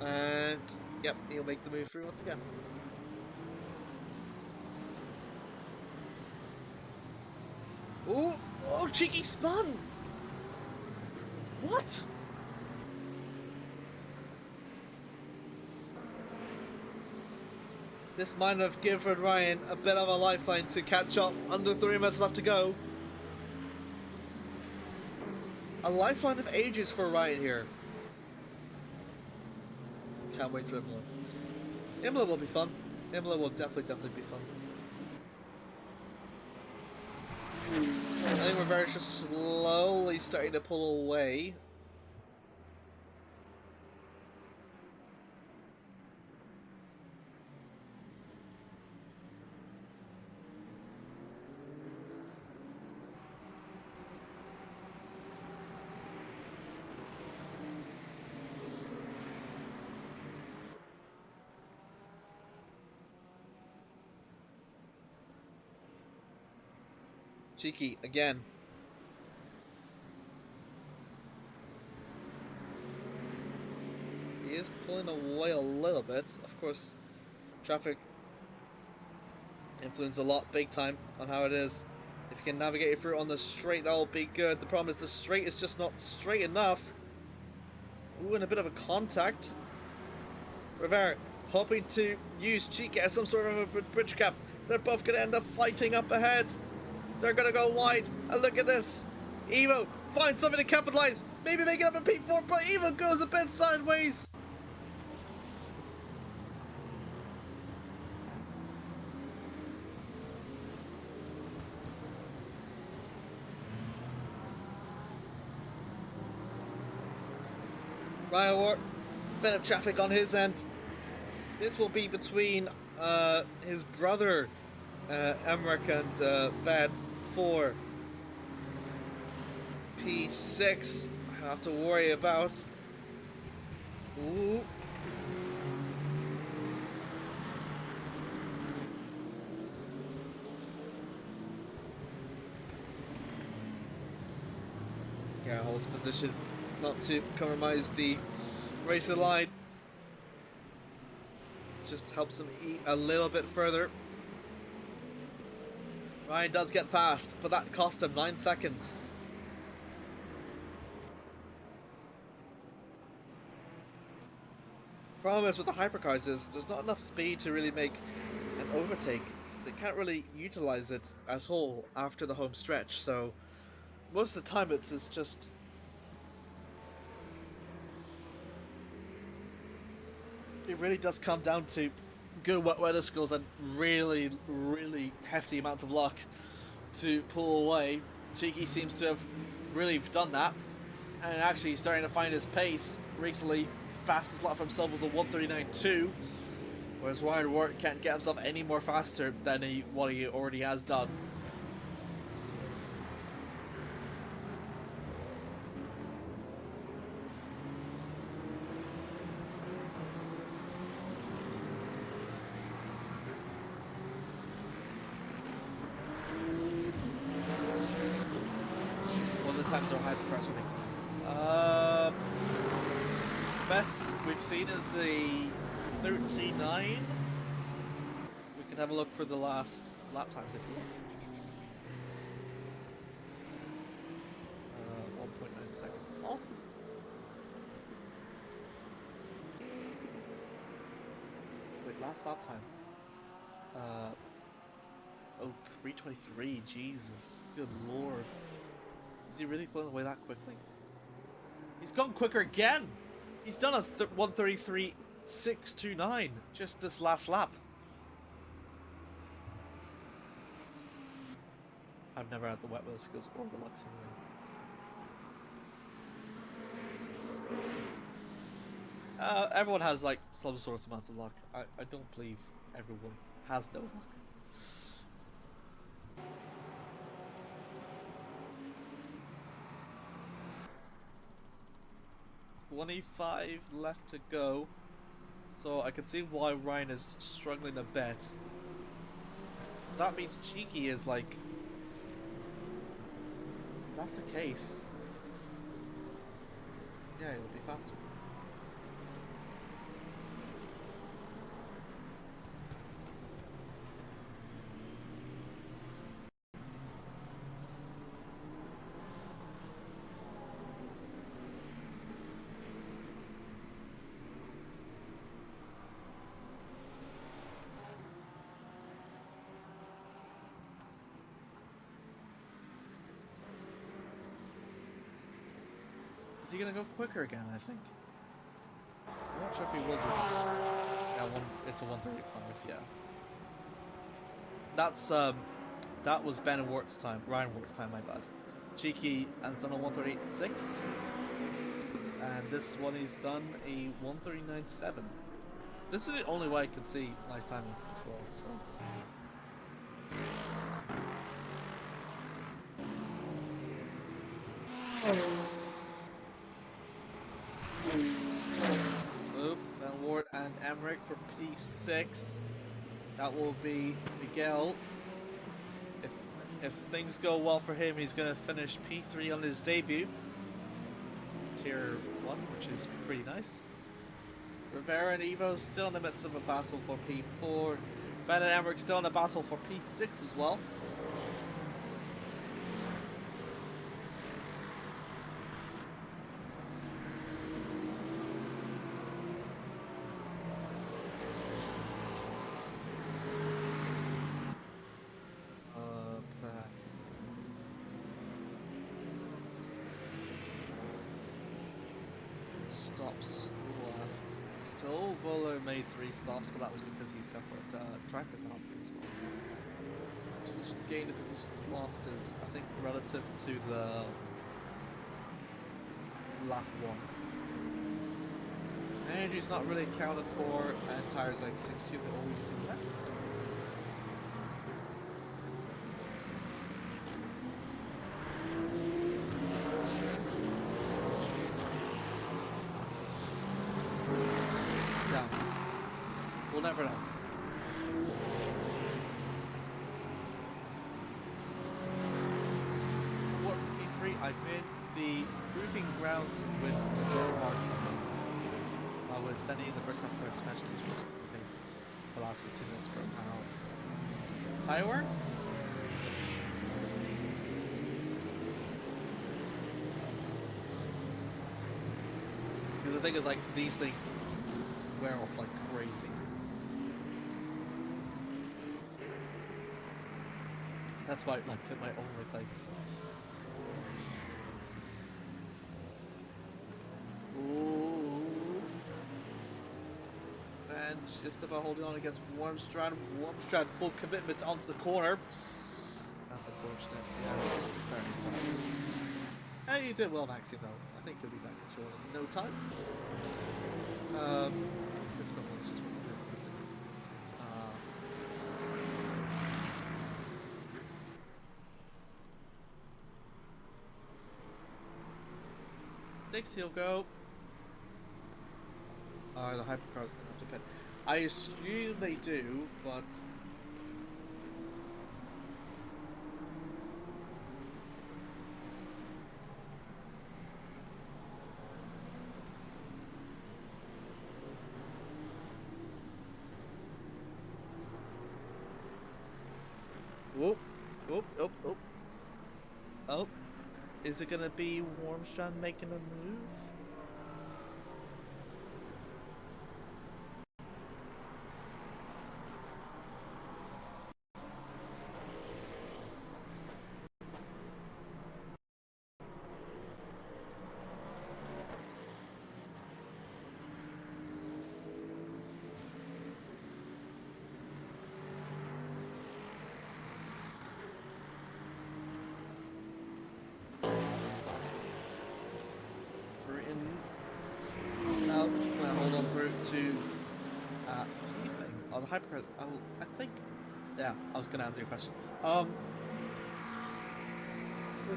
And yep, he'll make the move through once again. Ooh, oh, Cheeky spun! What? This might have given Ryan a bit of a lifeline to catch up. Under 3 minutes left to go. A lifeline of ages for Ryan here. Can't wait for Imola. Imola will be fun. Imola will definitely be fun. I think Rivera's just slowly starting to pull away. Cheeky again. He is pulling away a little bit. Of course, traffic influence a lot, big time, on how it is. If you can navigate it through on the straight, that'll be good. The problem is the straight is just not straight enough. Ooh, and a bit of a contact. Rivera hoping to use Cheeky as some sort of a bridge cap. They're both going to end up fighting up ahead. They're going to go wide. And look at this. Evo finds something to capitalize. Maybe make it up in P4, but Evo goes a bit sideways. Ryan Ward, bit of traffic on his end. This will be between his brother Emmerich and Ben for P6. I have to worry about. Ooh. Yeah, holds position not to compromise the race of the line. Just helps him eat a little bit further. Ryan does get past, but that cost him 9 seconds. Problem is with the hypercars is there's not enough speed to really make an overtake. They can't really utilize it at all after the home stretch, so most of the time it's just it really does come down to good wet weather skills and really, really hefty amounts of luck to pull away. Cheeky seems to have really done that, and actually starting to find his pace recently. Fastest lap for himself was a 1:39.2, whereas Ryan Ward can't get himself any more faster than what he already has done. What are the times are hypercross running? Best we've seen is a 39. We can have a look for the last lap times if you want. 1.9 seconds off. Wait, last lap time. Oh, 3:23. Jesus, good lord. Is he really going away that quickly? He's gone quicker again. He's done a 1:33.629 just this last lap. I've never had the wet weather skills or the luck simulator. Everyone has like some sort of amount of luck. I don't believe everyone has no luck. 25 left to go, so I can see why Ryan is struggling a bit. That means Cheeky is like, that's the case. Yeah, it'll be faster. Is he gonna go quicker again? I think. I'm not sure if he will do that. Yeah, it's a 1:35. Yeah. That's that was Ben Wart's time. Ryan Wart's time. My bad. Cheeky has done a 1:38.6, and this one he's done a 1:39.7. This is the only way I can see my timings as well. So. Ben Ward and Emmerich for P6. That will be Miguel. If things go well for him, he's going to finish P3 on his debut. Tier 1, which is pretty nice. Rivera and Evo still in the midst of a battle for P4. Ben and Emmerich still in a battle for P6 as well. Stops left. Still, Volo made 3 stops, but that was because he suffered traffic penalty as well. Positions gained and positions lost is, I think, relative to the lap 1. Energy's not really accounted for, and tires like 60 but all using less. No. We'll never know. What from P3, I admit the proving grounds went so hard somehow. I was sending in the first half, so I smashed this first pace the last 15 minutes per hour. Tire wear? Because the thing is, like, these things wear off like crazy. That's why, like, it's my only thing. Ooh. And just about holding on against Wormstrand. Wormstrand full commitment onto the corner. That's unfortunate. Yeah, it's very sad. Hey, you did well, Maxi, though. I think you'll be back in no time. It's got let's just for 6th. 6th he'll go. The hypercar's gonna have to pit. I assume they do, but whoop, whoop, whoop, whoop. Oh, is it gonna be Wormstrand making a move? Now it's gonna hold on through to anything. Oh, the hypercar. I think. Yeah, I was gonna answer your question.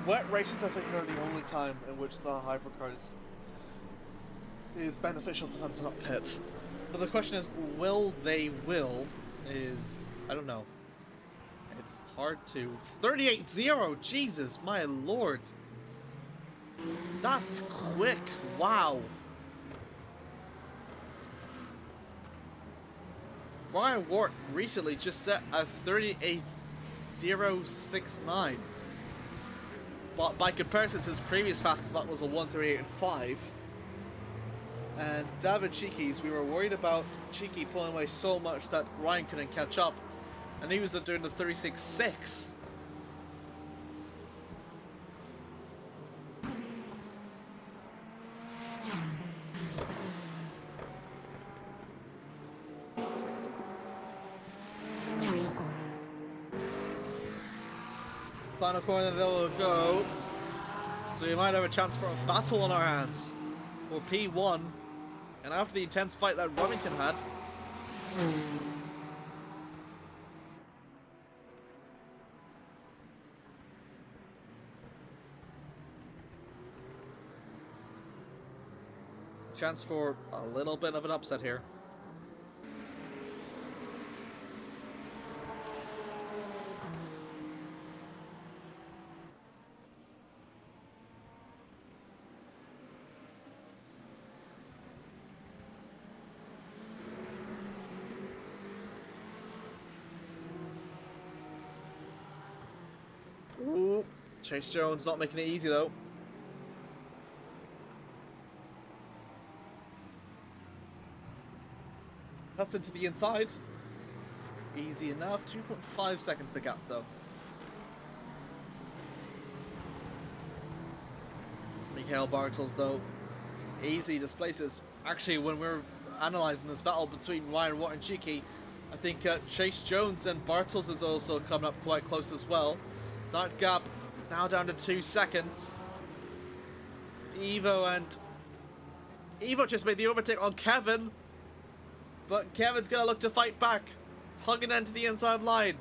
Wet races, I think, are the only time in which the hypercars is beneficial for them to not pit. But the question is, will they? Is I don't know. It's hard to 38-0. Jesus, my lord. That's quick. Wow. Ryan Wart recently just set a 38.069. But by comparison to his previous fastest, that was a 138.5. And David Cheeky's, we were worried about Cheeky pulling away so much that Ryan couldn't catch up. And he was doing the 36.6. Final corner, there will go. So we might have a chance for a battle on our hands for P1. And after the intense fight that Remington had, chance for a little bit of an upset here. Ooh, Chase Jones not making it easy though. That's into the inside. Easy enough. 2.5 seconds the gap though. Mikhail Bartels though. Easy displaces. Actually, when we're analysing this battle between Ryan Watt and Cheeky, I think Chase Jones and Bartels is also coming up quite close as well. That gap now down to 2 seconds. Evo and Evo just made the overtake on Kevin, but Kevin's gonna look to fight back, hugging into the inside line.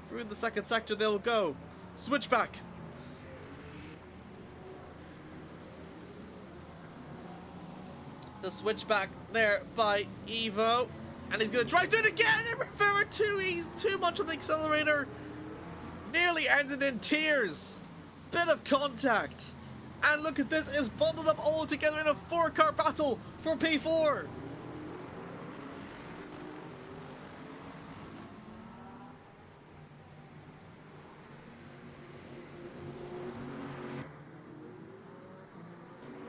Through the second sector they'll go. Switchback. The switchback there by Evo, and he's gonna try to do it again. And Rivera he's too much on the accelerator. Nearly ended in tears. Bit of contact. And look at this, it's bundled up all together in a 4-car battle for P4.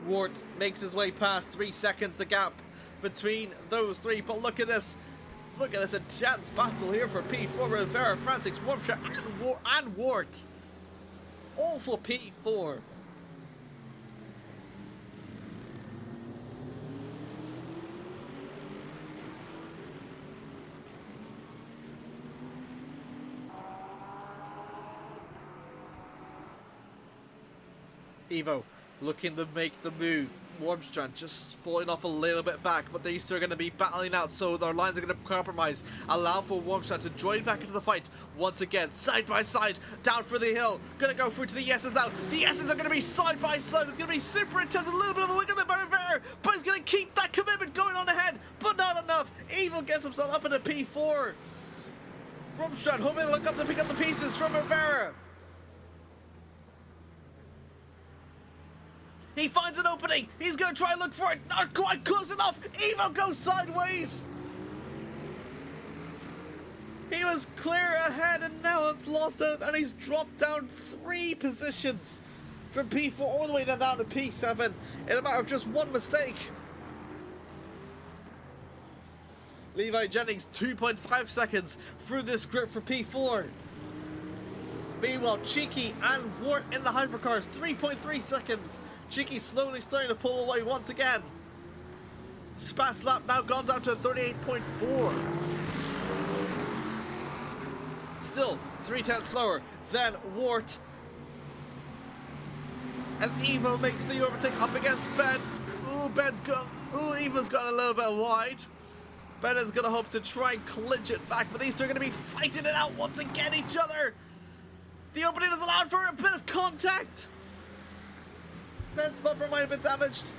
Ward makes his way past 3 seconds, the gap between those three. But look at this. Look at this intense battle here for P4. Rivera, Francis, Wormshire, and Wart. All for P4. Evo looking to make the move. Wormstrand just falling off a little bit back, but these two are going to be battling out, so their lines are going to compromise. Allow for Wormstrand to join back into the fight once again, side by side, down for the hill. Going to go through to the S's now. The S's are going to be side by side. It's going to be super intense, a little bit of a wing on the barrier, but he's going to keep that commitment going on ahead, but not enough. Evo gets himself up into P4. Wormstrand hoping to look up to pick up the pieces from Rivera. He finds an opening. He's going to try and look for it. Not quite close enough. Evo goes sideways. He was clear ahead and now it's lost it. And he's dropped down 3 positions from P4 all the way down to P7 in a matter of just 1 mistake. Levi Jennings 2.5 seconds through this grip for P4. Meanwhile, Cheeky and Wart in the hypercars 3.3 seconds. Cheeky slowly starting to pull away once again. Spas lap now gone down to 38.4. Still 3/10 slower than Wart. As Evo makes the overtake up against Ben. Ooh, Evo's gone a little bit wide. Ben is going to hope to try and clinch it back, but these two are going to be fighting it out once again each other. The opening is allowed for a bit of contact. Ben's bumper might have been damaged.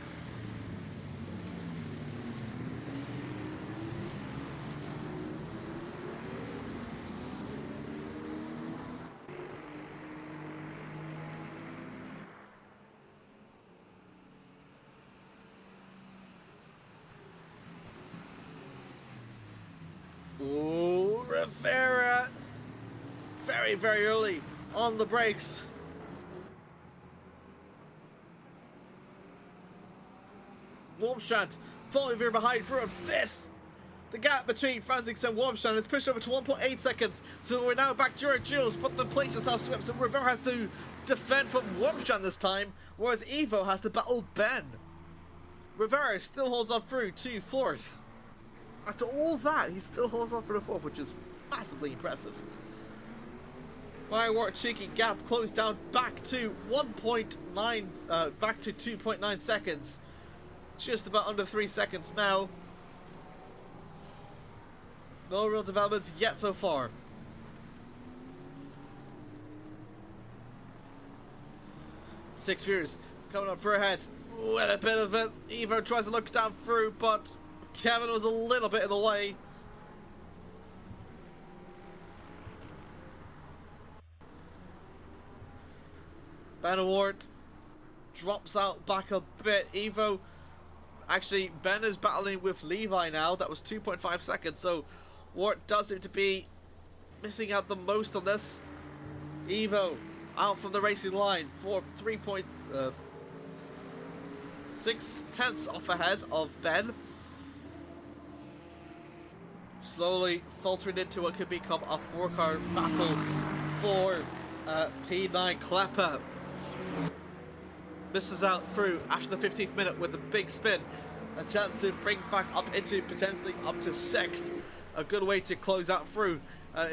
Ooh, Rivera. Very, very early on the brakes. Wormstrand falling veer behind for a 5th. The gap between Franzix and Wormstrand is pushed over to 1.8 seconds. So we're now back to our duels, but the place is now swept. So Rivera has to defend from Wormstrand this time, whereas Evo has to battle Ben. Rivera still holds up through to 4th. After all that, he still holds up for the 4th, which is massively impressive. Firewart Cheeky gap closed down back to 1.9, back to 2.9 seconds. Just about under 3 seconds now. No real developments yet so far. Six Fears coming up for a head. Ooh, and a bit of it. Evo tries to look down through, but Kevin was a little bit in the way. Ben Award drops out back a bit. Evo, actually, Ben is battling with Levi now. That was 2.5 seconds, so Wart does seem to be missing out the most on this. Evo out from the racing line for 3.6 off ahead of Ben. Slowly faltering into what could become a 4-car battle for P9 Klepper. Misses out through after the 15th minute with a big spin. A chance to bring back up into potentially up to 6th. A good way to close out through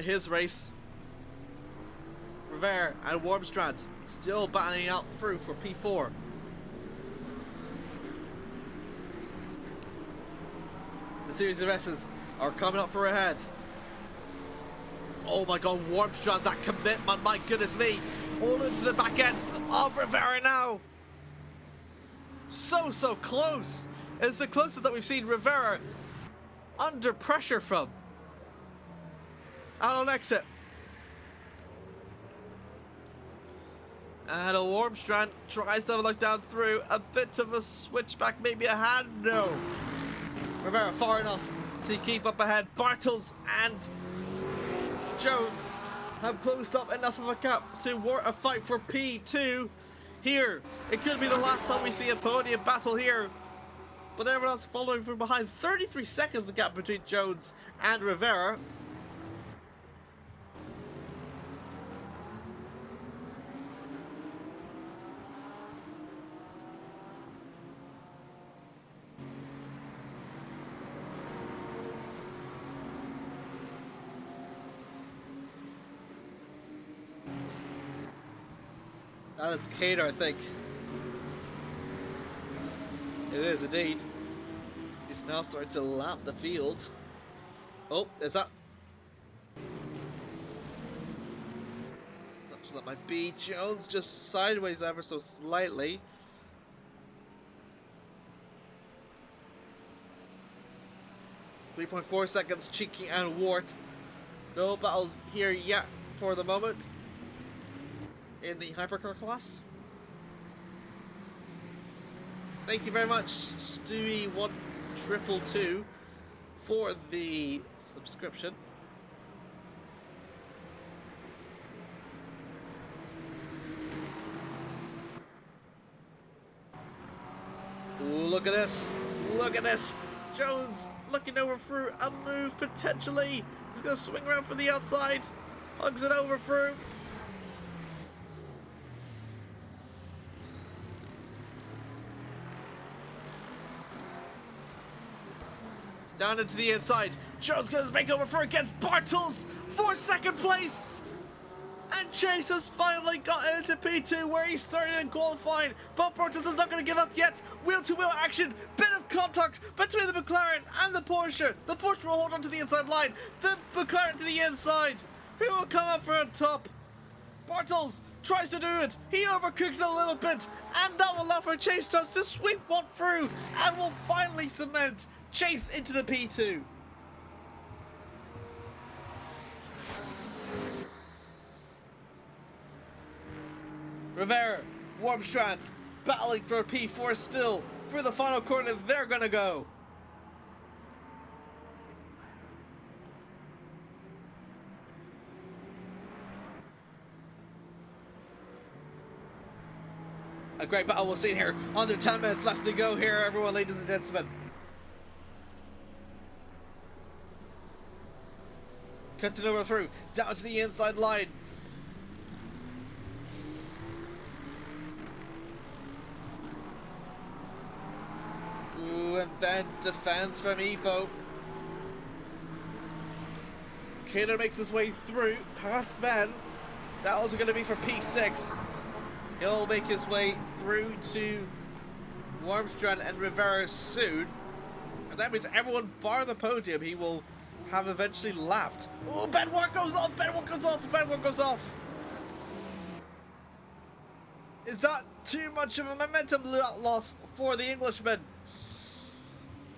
his race. Rivera and Wormstrand still battling out through for P4. The series of S's are coming up for a head. Oh my god, Warmstrand, that commitment, my goodness me. All into the back end of Rivera now. So close. It's the closest that we've seen Rivera under pressure from. Out on exit. And a Warmstrand tries to have a look down through. A bit of a switchback, maybe a hand. No. Rivera far enough to keep up ahead. Bartels and Jones have closed up enough of a gap to warrant a fight for P2 here. It could be the last time we see a podium battle here. But everyone else following from behind. 33 seconds the gap between Jones and Rivera. That is COTA, I think. It is indeed. He's now starting to lap the field. Oh, is that? Not sure that might be. Jones just sideways ever so slightly. .4 seconds, Cheeky and Wart. No battles here yet for the moment in the hypercar class. Thank you very much, Stewie1222, for the subscription. Ooh, look at this. Look at this. Jones looking over through a move potentially. He's going to swing around from the outside. Hugs it over through. Down into the inside. Jones goes make over for against Bartels for second place. And Chase has finally got into P2 where he started in qualifying. But Bartels is not going to give up yet. Wheel-to-wheel action. Bit of contact between the McLaren and the Porsche. The Porsche will hold on to the inside line. The McLaren to the inside. Who will come up for a top? Bartels tries to do it. He overcooks it a little bit. And that will allow for Chase Jones to sweep one through. And will finally cement Chase into the P2. Rivera, Warmstrand, battling for a P4 still. For the final corner, they're gonna go. A great battle we'll see here. Under 10 minutes left to go here, everyone, ladies and gentlemen. Cutting over through, down to the inside line. Ooh, and then defense from Evo. COTA makes his way through, past Ben. That also going to be for P6. He'll make his way through to Warmstrand and Rivera soon. And that means everyone bar the podium, he will have eventually lapped. Oh, Benoit goes off! Benoit goes off! Benoit goes off! Is that too much of a momentum loss for the Englishman?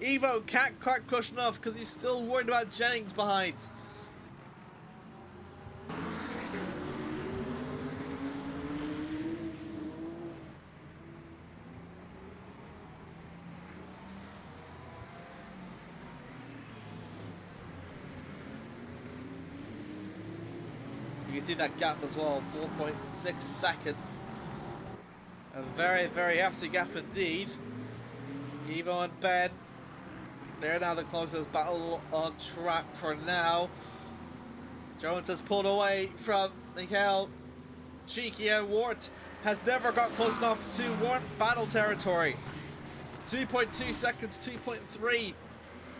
Evo can't quite push enough because he's still worried about Jennings behind. You can see that gap as well, 4.6 seconds. A very, very hefty gap indeed. Evo and Ben, they're now the closest battle on track for now. Jones has pulled away from Mikhail. Cheeky and Wart has never got close enough to Wart battle territory. 2.2 seconds, 2.3.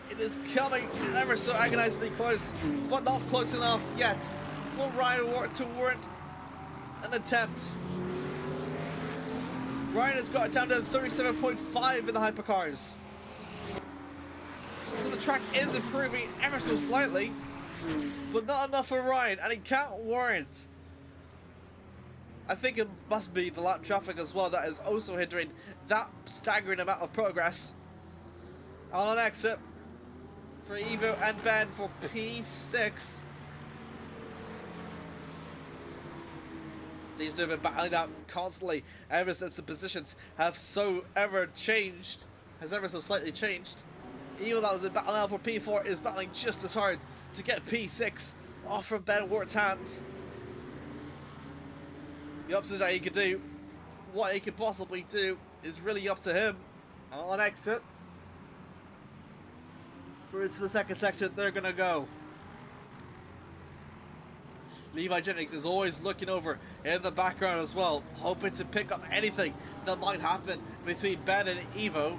It is coming ever so agonizingly close, but not close enough yet for Ryan Wart to warrant an attempt. Ryan has got it down to 37.5 in the hypercars. So the the track is improving ever so slightly, but not enough for Ryan, and he can't warrant. I think it must be the lap traffic as well that is also hindering that staggering amount of progress. On an exit for Evo and Ben for P6. These two have been battling out constantly ever since the positions have so ever changed, has ever so slightly changed. Evo that was in battle now for P4 is battling just as hard to get P6 off from Ben Ward's hands. The options that he could do, what he could possibly do, is really up to him. On exit. Through to the second section, they're going to go. Levi Jennings is always looking over in the background as well, hoping to pick up anything that might happen between Ben and Evo.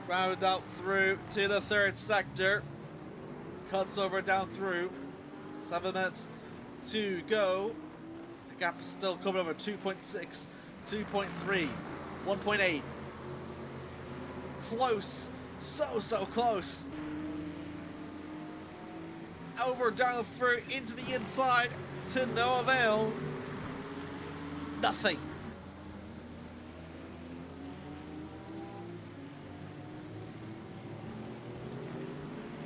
Round out through to the third sector. Cuts over down through. 7 minutes to go. The gap is still coming over 2.6, 2.3, 1.8. Close. So close. Over, down, through, into the inside. To no avail. Nothing.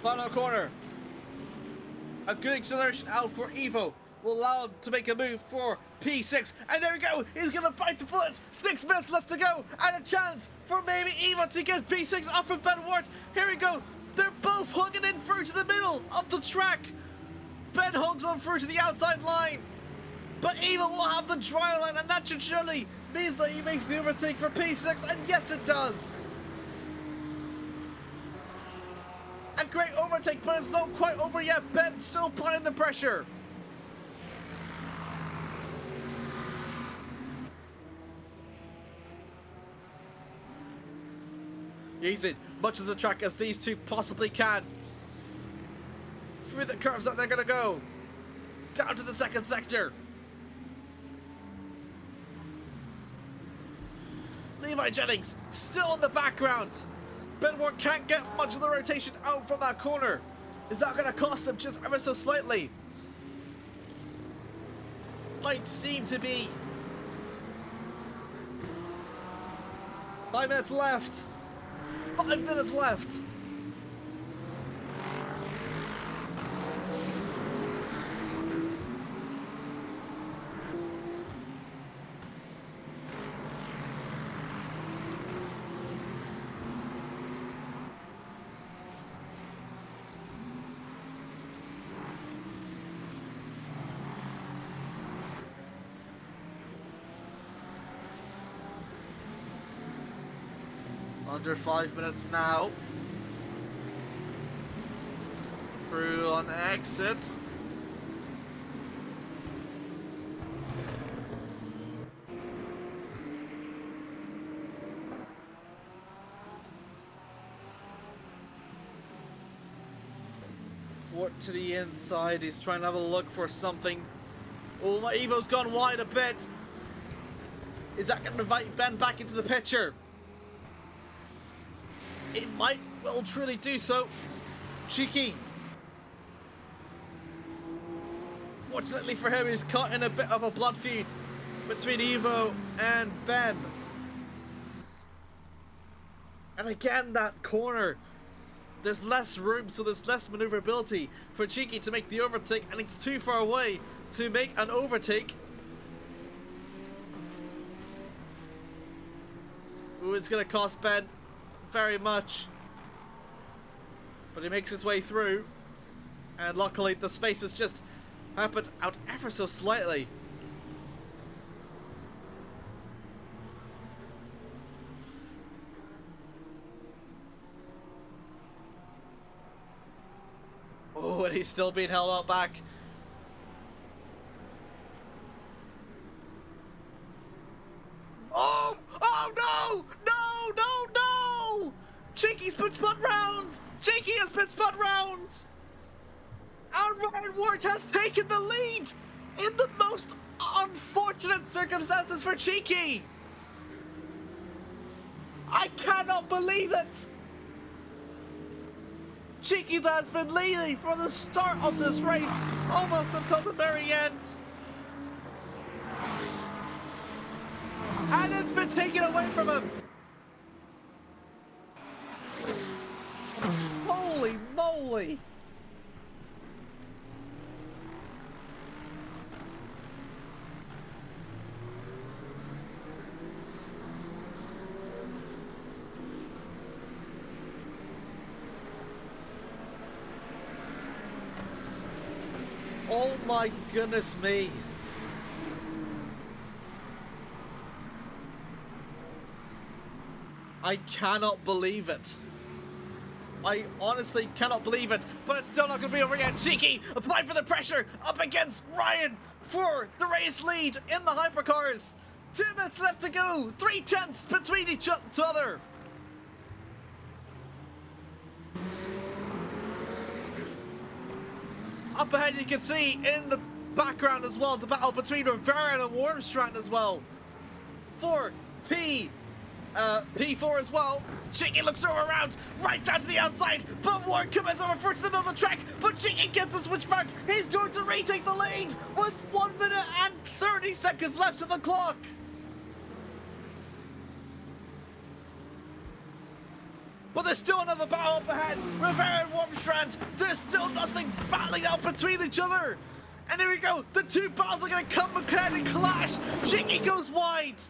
Final corner. A good acceleration out for Evo will allow him to make a move for P6. And there we go. He's going to bite the bullet. 6 minutes left to go. And a chance for maybe Evo to get P6 off of Ben Ward. Here we go. They're both hugging in through to the middle of the track. Ben hugs on through to the outside line. But Evo will have the dry line. And that should surely means that he makes the overtake for P6. And yes, it does. A great overtake, but it's not quite over yet. Ben still applying the pressure. Using much of the track as these two possibly can. Through the curves that they're going to go. Down to the second sector. Levi Jennings still in the background. Ben Ward can't get much of the rotation out from that corner. Is that going to cost him just ever so slightly? Might seem to be. 5 minutes left. 5 minutes left. Under 5 minutes now. Through on exit. Ward to the inside. He's trying to have a look for something. Oh, my Evo's gone wide a bit. Is that going to invite Ben back into the picture? It might well truly do so. Cheeky. Fortunately for him, he's caught in a bit of a blood feud between Evo and Ben. And again, that corner. There's less room, so there's less maneuverability for Cheeky to make the overtake, and it's too far away to make an overtake. Ooh, it's going to cost Ben very much, but he makes his way through, and luckily the space has just happened out ever so slightly. Oh, and he's still being held out back. Oh! Oh no! No! No! No! Cheeky's been spun round! Cheeky has been spun round! And Ryan Ward has taken the lead in the most unfortunate circumstances for Cheeky. I cannot believe it. Cheeky that has been leading from the start of this race almost until the very end. And it's been taken away from him. Holy moly. Oh my goodness me. I cannot believe it. I honestly cannot believe it, but it's still not going to be over yet. Cheeky applied for the pressure up against Ryan for the race lead in the hypercars. 2 minutes left to go. 3/10 between each other. Up ahead you can see in the background as well the battle between Rivera and Wormstrand as well. For P4 as well. Cheeky looks over around, right down to the outside, but Ward comes over first to the middle of the track, but Cheeky gets the switch back. He's going to retake the lead with 1 minute and 30 seconds left on the clock. But there's still another battle up ahead. Rivera and Wormstrand, there's still nothing battling out between each other. And here we go, the two battles are going to come ahead and clash. Cheeky goes wide.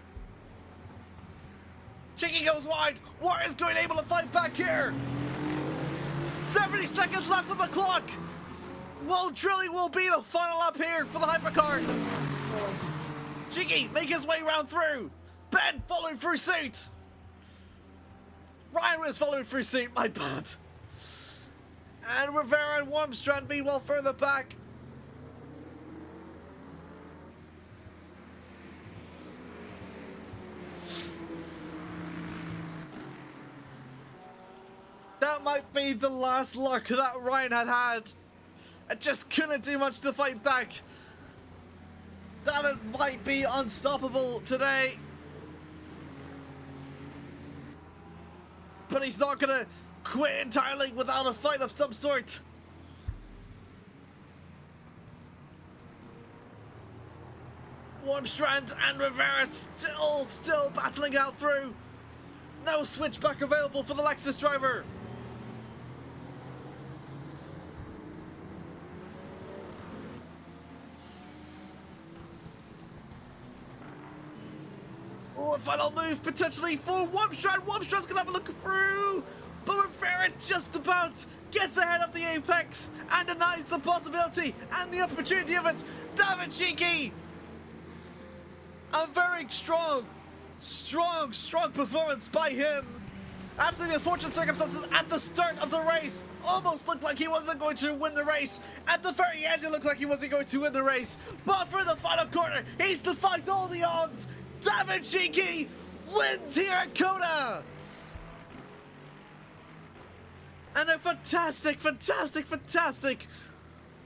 Cheeky goes wide. Ward is going able to fight back here. 70 seconds left on the clock. Well, Drilly will be the final lap here for the hypercars. Cheeky make his way round through. Ben following through suit. Ryan was following through suit, my bad. And Rivera and Wormstrand meanwhile further back. That might be the last luck that Ryan had. I just couldn't do much to fight back. David might be unstoppable today. But he's not gonna quit entirely without a fight of some sort. Wormstrand and Rivera still battling out through. No switchback available for the Lexus driver. Oh, a final move potentially for Wormstrand. Wormstrand's gonna have a look through, but Rivera just about gets ahead of the apex and denies the possibility and the opportunity of it. David Cheeky, a very strong performance by him. After the unfortunate circumstances at the start of the race, almost looked like he wasn't going to win the race. At the very end, it looked like he wasn't going to win the race. But for the final corner, he's defied all the odds. David Cheeky wins here at COTA! And a fantastic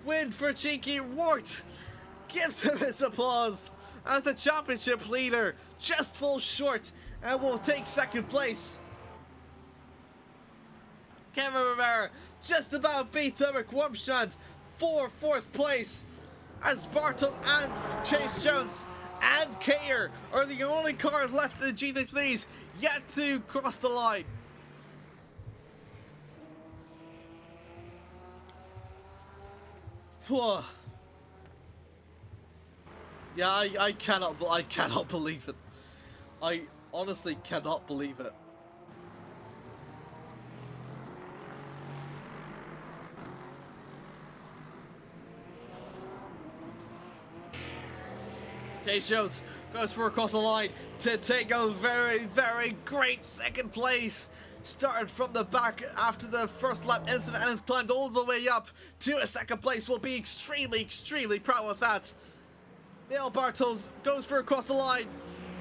win for Cheeky. Wart gives him his applause as the championship leader just falls short and will take second place. Kevin Rivera just about beats Eric Wormstrand for fourth place, as Bartels and Chase Jones and Kayer are the only cars left in the GT3s yet to cross the line. Yeah, I cannot believe it. I honestly cannot believe it. Chase Jones goes for across the line to take a very great second place. Started from the back after the first lap incident and has climbed all the way up to a second place. We'll be extremely proud of that. Neil Bartels goes for across the line,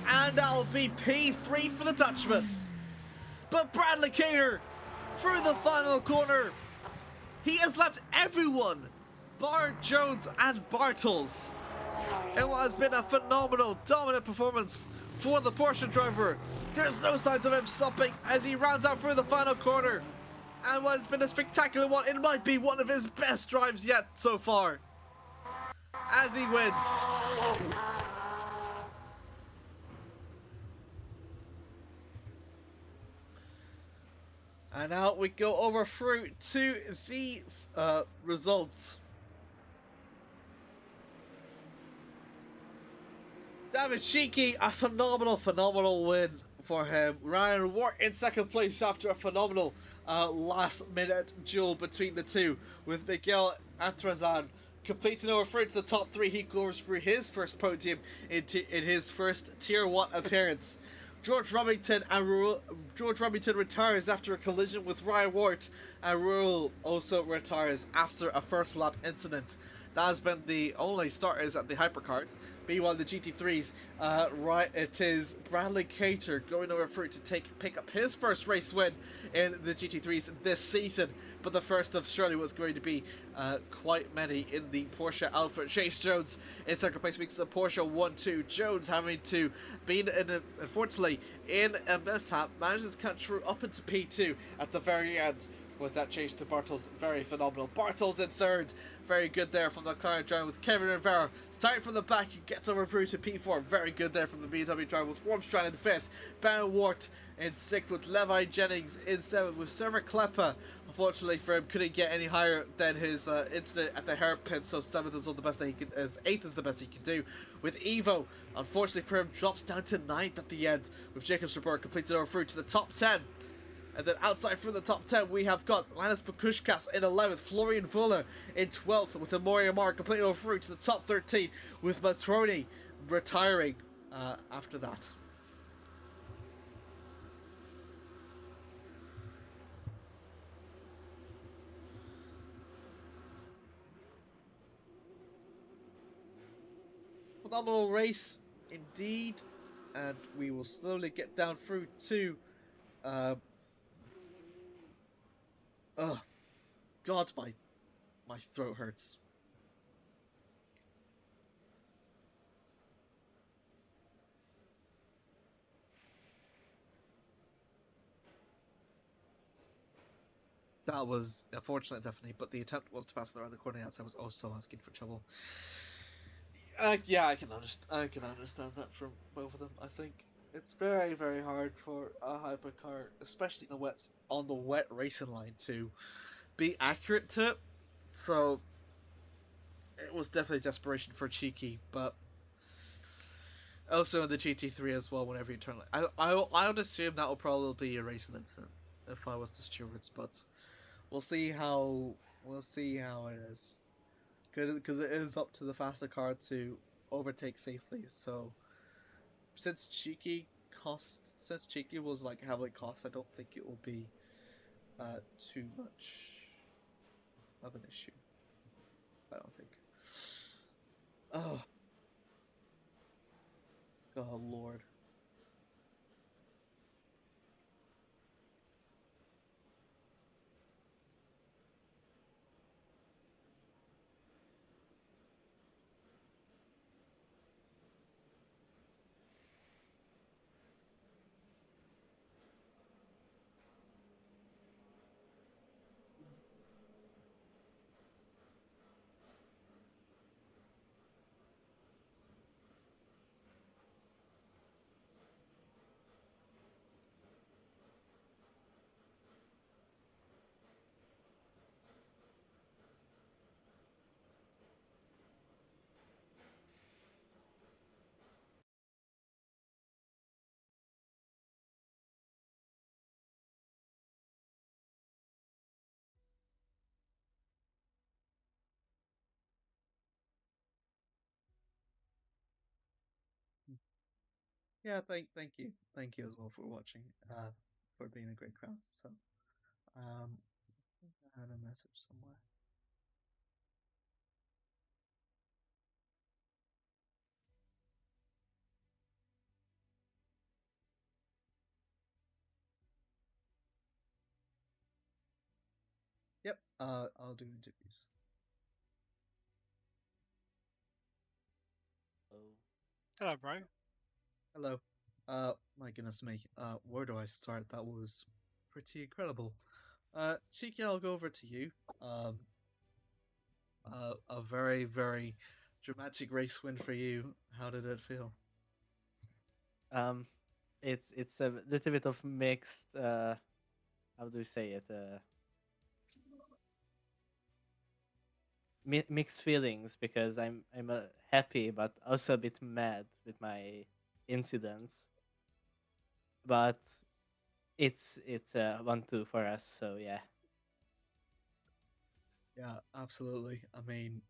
and that'll be P3 for the Dutchman. But Bradley Kayer through the final corner. He has left everyone bar Jones and Bartels In what has been a phenomenal, dominant performance for the Porsche driver. There's no signs of him stopping as he rounds out through the final corner. And what has been a spectacular one, it might be one of his best drives yet so far, as he wins. And now we go over through to the results. David Cheeky, a phenomenal win for him. Ryan Wart in second place after a phenomenal last minute duel between the two, with Miguel Atrazan completing over through to the top three. He goes through his first podium in his first Tier 1 appearance. George Remington retires after a collision with Ryan Wart, and Rule also retires after a first lap incident. That has been the only starters at the hypercars. Meanwhile, the GT3s, it is Bradley Cater going over through to pick up his first race win in the GT3s this season. But the first of surely was going to be quite many in the Porsche outfit. Chase Jones in second place because of Porsche 1-2. Jones having to be unfortunately in a mishap, manages to cut through up into P2 at the very end. With that change to Bartels, very phenomenal. Bartels in third, very good there from the McLaren driver with Kevin Rivera. Starting from the back, he gets over through to P4, very good there from the BMW driver with Wormstrand in fifth. Baron Wart in sixth with Levi Jennings in seventh with Server Kleppa. Unfortunately for him, couldn't get any higher than his incident at the hairpin, so seventh is all the best that he can, eighth is the best he can do. With Evo, unfortunately for him, drops down to ninth at the end, with Jacobs Report completed over through to the top 10. And then outside from the top 10, we have got Linus Pakushkas in 11th, Florian Vuller in 12th, with Amoria Mar completely over through to the top 13, with Matroni retiring after that. Phenomenal race indeed, and we will slowly get down through to oh god, my throat hurts. That was unfortunate, definitely, but the attempt was to pass around the corner outside was also asking for trouble. Yeah, I can understand that from both of them. I think it's very hard for a hypercar, especially on the wet racing line, to be accurate to it. So it was definitely desperation for Cheeky, but also in the GT3 as well. Whenever you turn, I would assume that will probably be a racing incident if I was the stewards, but we'll see how it is. Because it is up to the faster car to overtake safely. So since Cheeky was like heavily cost, I don't think it will be too much of an issue. I don't think. Oh, God, Lord. Yeah, thank you as well for watching, for being a great crowd. So, um, I had a message somewhere. Yep, I'll do interviews. Hello, bro. Hello. My goodness me. Where do I start? That was pretty incredible. Cheeky, I'll go over to you. Um, a very, very dramatic race win for you. How did it feel? Um, it's a little bit of mixed. How do you say it? Mixed feelings because I'm happy but also a bit mad with my incidents. But it's a 1-2 for us. So yeah. Yeah, absolutely. I mean,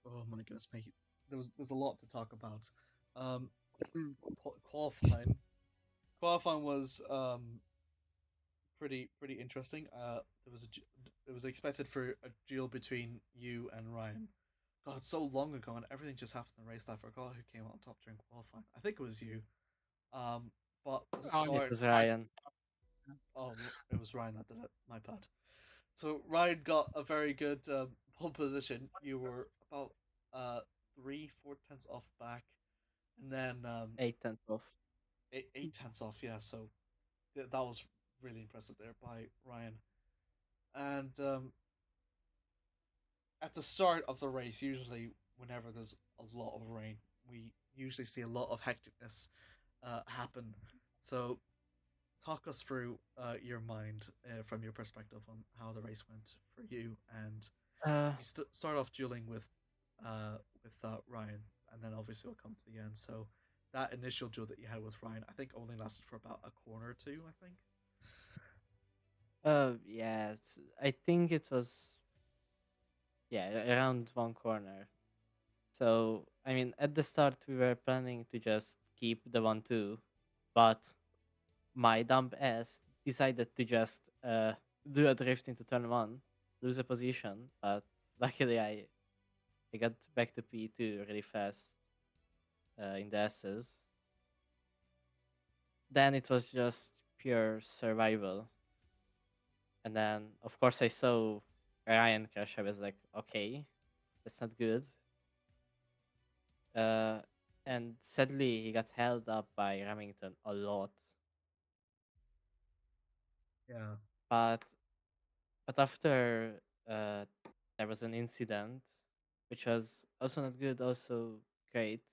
oh my goodness me. There's a lot to talk about. Um, qualifying. Qualifying was pretty interesting. It was expected for a duel between you and Ryan. God, it's so long ago, and everything just happened in the race that I forgot who came on top during qualifying. I think it was you. Um, but the Oh, It start. was Ryan. Oh, it was Ryan that did it. My bad. So Ryan got a very good pole position. You were about uh 3-4 tenths off back, and then 8 tenths off. eight tenths off. Yeah, so that was really impressive there by Ryan. And at the start of the race, usually whenever there's a lot of rain, we usually see a lot of hecticness happen. So talk us through your mind from your perspective on how the race went for you, and Uh, you start off dueling with Ryan, and then obviously we'll come to the end. So that initial duel that you had with Ryan, I think only lasted for about a corner or two. I think. yeah. I think it was around one corner. So I mean, at the start we were planning to just keep the 1-2, but my dumb ass decided to just do a drift into turn 1, lose a position, but luckily I got back to P2 really fast in the S's. Then it was just pure survival. And then, of course, I saw Ryan crash. I was like, okay, that's not good. Uh, and sadly, he got held up by Remington a lot. Yeah. But after there was an incident, which was also not good, also great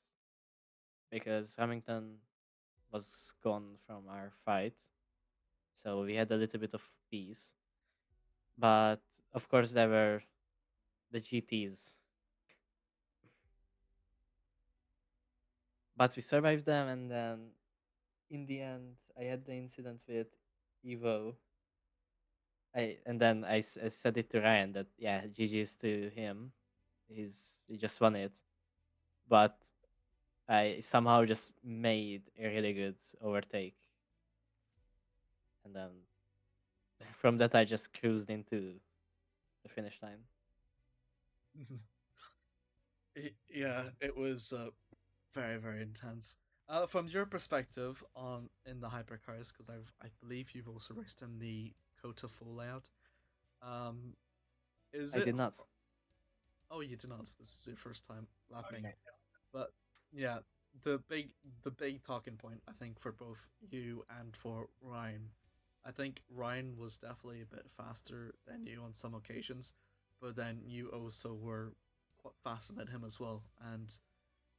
because Remington was gone from our fight, so we had a little bit of peace. But of course, there were the GTs, but we survived them, and then in the end, I had the incident with Evo. I said it to Ryan that yeah, GG's to him. He just won it, but I somehow just made a really good overtake, and then from that I just cruised into the finish line. Yeah, it was very intense. From your perspective on in the hypercars, because I believe you've also raced in the COTA full layout. Um, is I it? did not. Oh, you did not. This is your first time lapping, but yeah, the big the big talking point I think for both you and for Ryan. I think Ryan was definitely a bit faster than you on some occasions, but then you also were quite faster than him as well, and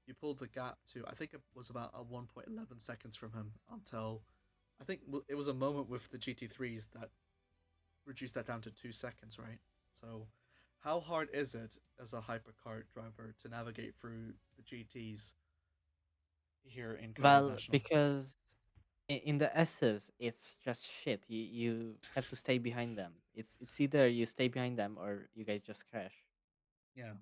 you pulled the gap to I think it was about a 1.11 seconds from him until I think it was a moment with the GT3s that reduced that down to 2 seconds, right? So, how hard is it as a hypercar driver to navigate through the GTs here in COTA Well, National? because in the S's, it's just shit. You have to stay behind them. It's either you stay behind them or you guys just crash. Yeah,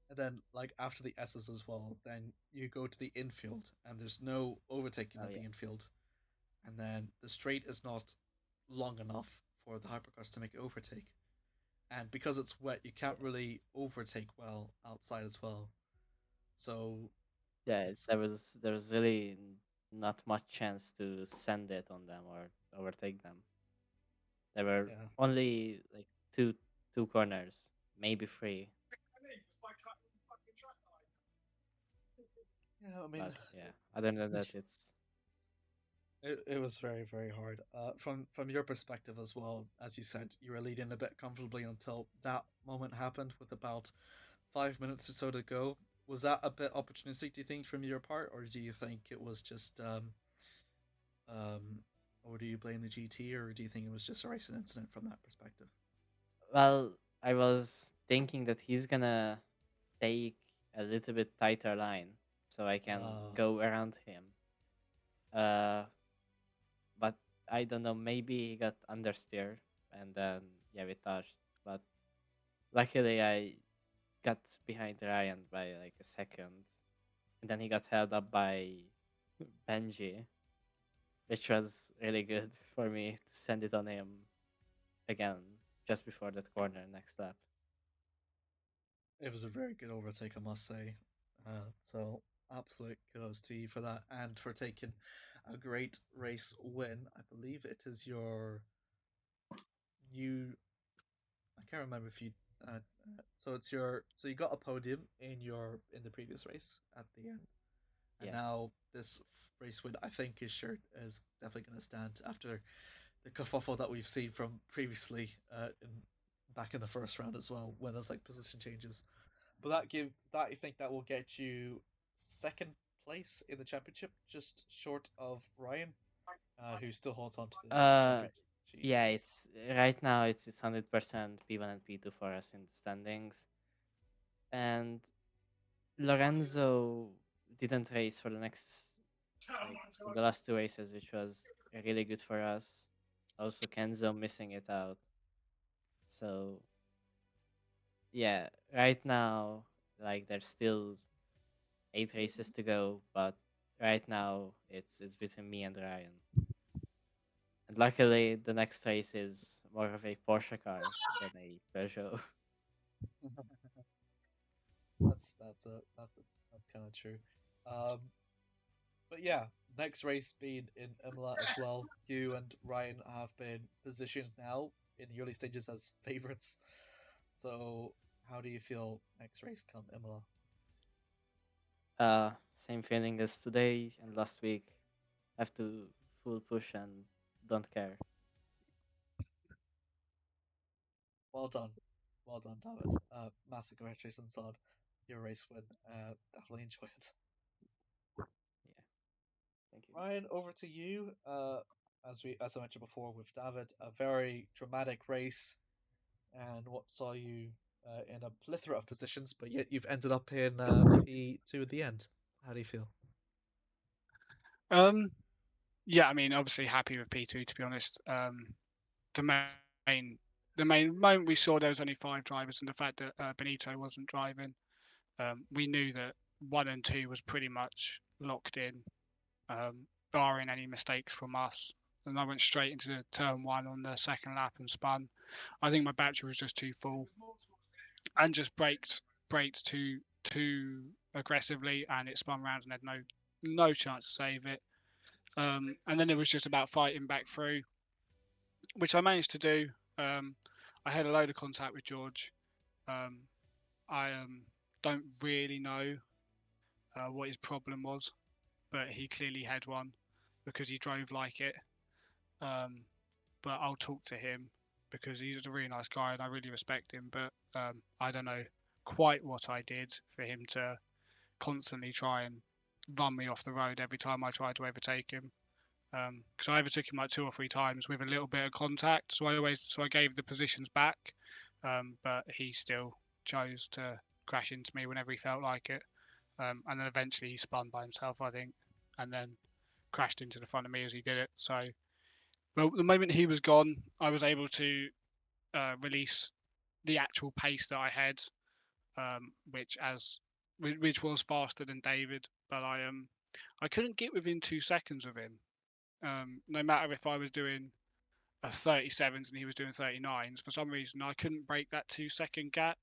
and then like after the S's as well, then you go to the infield, and there's no overtaking Oh at the yeah, infield, and then the straight is not long enough for the hypercars to make it overtake. And because it's wet, you can't yeah, really overtake well outside as well. So yeah. it's There was really not much chance to send it on them or overtake them. There were yeah, only like two corners, maybe three. Yeah, I mean, But yeah, other than that, it's it was very, very hard. From your perspective as well, as you said, you were leading a bit comfortably until that moment happened with about 5 minutes or so to go. Was that a bit opportunistic, do you think, from your part, or do you think it was just um, or do you blame the GT, or do you think it was just a racing incident from that perspective? well. I was thinking that he's gonna take a little bit tighter line so I can Uh, go around him. Uh, but I don't know. Maybe he got understeer and then yeah, we touched. But luckily, I got behind Ryan by like a second, and then he got held up by Benji, which was really good for me to send it on him again just before that corner next lap. it was a very good overtake, I must say. So absolute kudos to you for that, and for taking a great race win. I believe it is your you. I can't remember if you. So it's your. So you got a podium in the previous race at the end, and Yeah. now this race win, I think, is definitely going to stand after the kerfuffle that we've seen from previously back in the first round as well, when there's like position changes. But that I think that will get you second place in the championship, just short of Ryan, who still holds on to the Uh, championship. yeah. It's right now. It's 100% P1 and P2 for us in the standings, and Lorenzo didn't race for the next like for the last two races, which was really good for us. Also, Kenzo missing it out. So yeah, right now, like there's still 8 races to go, but right now it's between me and Ryan. And luckily, the next race is more of a Porsche car than a Peugeot. That's kind of true. Um, but yeah, next race being in Imola as well. You and Ryan have been positioned now in the early stages as favorites. So how do you feel next race come Imola? Uh, Same feeling as today and last week. Have to full push and don't care. Well done, well done, David. Massive congratulations on your race win. Definitely enjoy it. Yeah, thank you. Ryan, over to you. As I mentioned before with David, a very dramatic race, and what saw you in a plethora of positions, but yet you've ended up in P2 at the end. How do you feel? Um, yeah, I mean, obviously happy with P2 to be honest. The main the main moment we saw there was only 5 drivers, and the fact that Benito wasn't driving, we knew that 1 and 2 was pretty much locked in, barring any mistakes from us. And I went straight into the turn one on the second lap and spun. I think my battery was just too full, and just braked too aggressively, and it spun round and had no chance to save it. And then it was just about fighting back through, which I managed to do. Um, I had a load of contact with George. Um, I don't really know what his problem was, but he clearly had one because he drove like it. Um, but I'll talk to him because he's a really nice guy and I really respect him. But I don't know quite what I did for him to constantly try and run me off the road every time I tried to overtake him. Because I overtook him like 2 or 3 times with a little bit of contact. So I gave the positions back, but he still chose to crash into me whenever he felt like it. And then eventually he spun by himself, I think, and then crashed into the front of me as he did it. So, well, the moment he was gone, I was able to release the actual pace that I had, which was faster than David, but I couldn't get within 2 seconds of him. No matter if I was doing a 37s and he was doing 39s, for some reason I couldn't break that 2 second gap.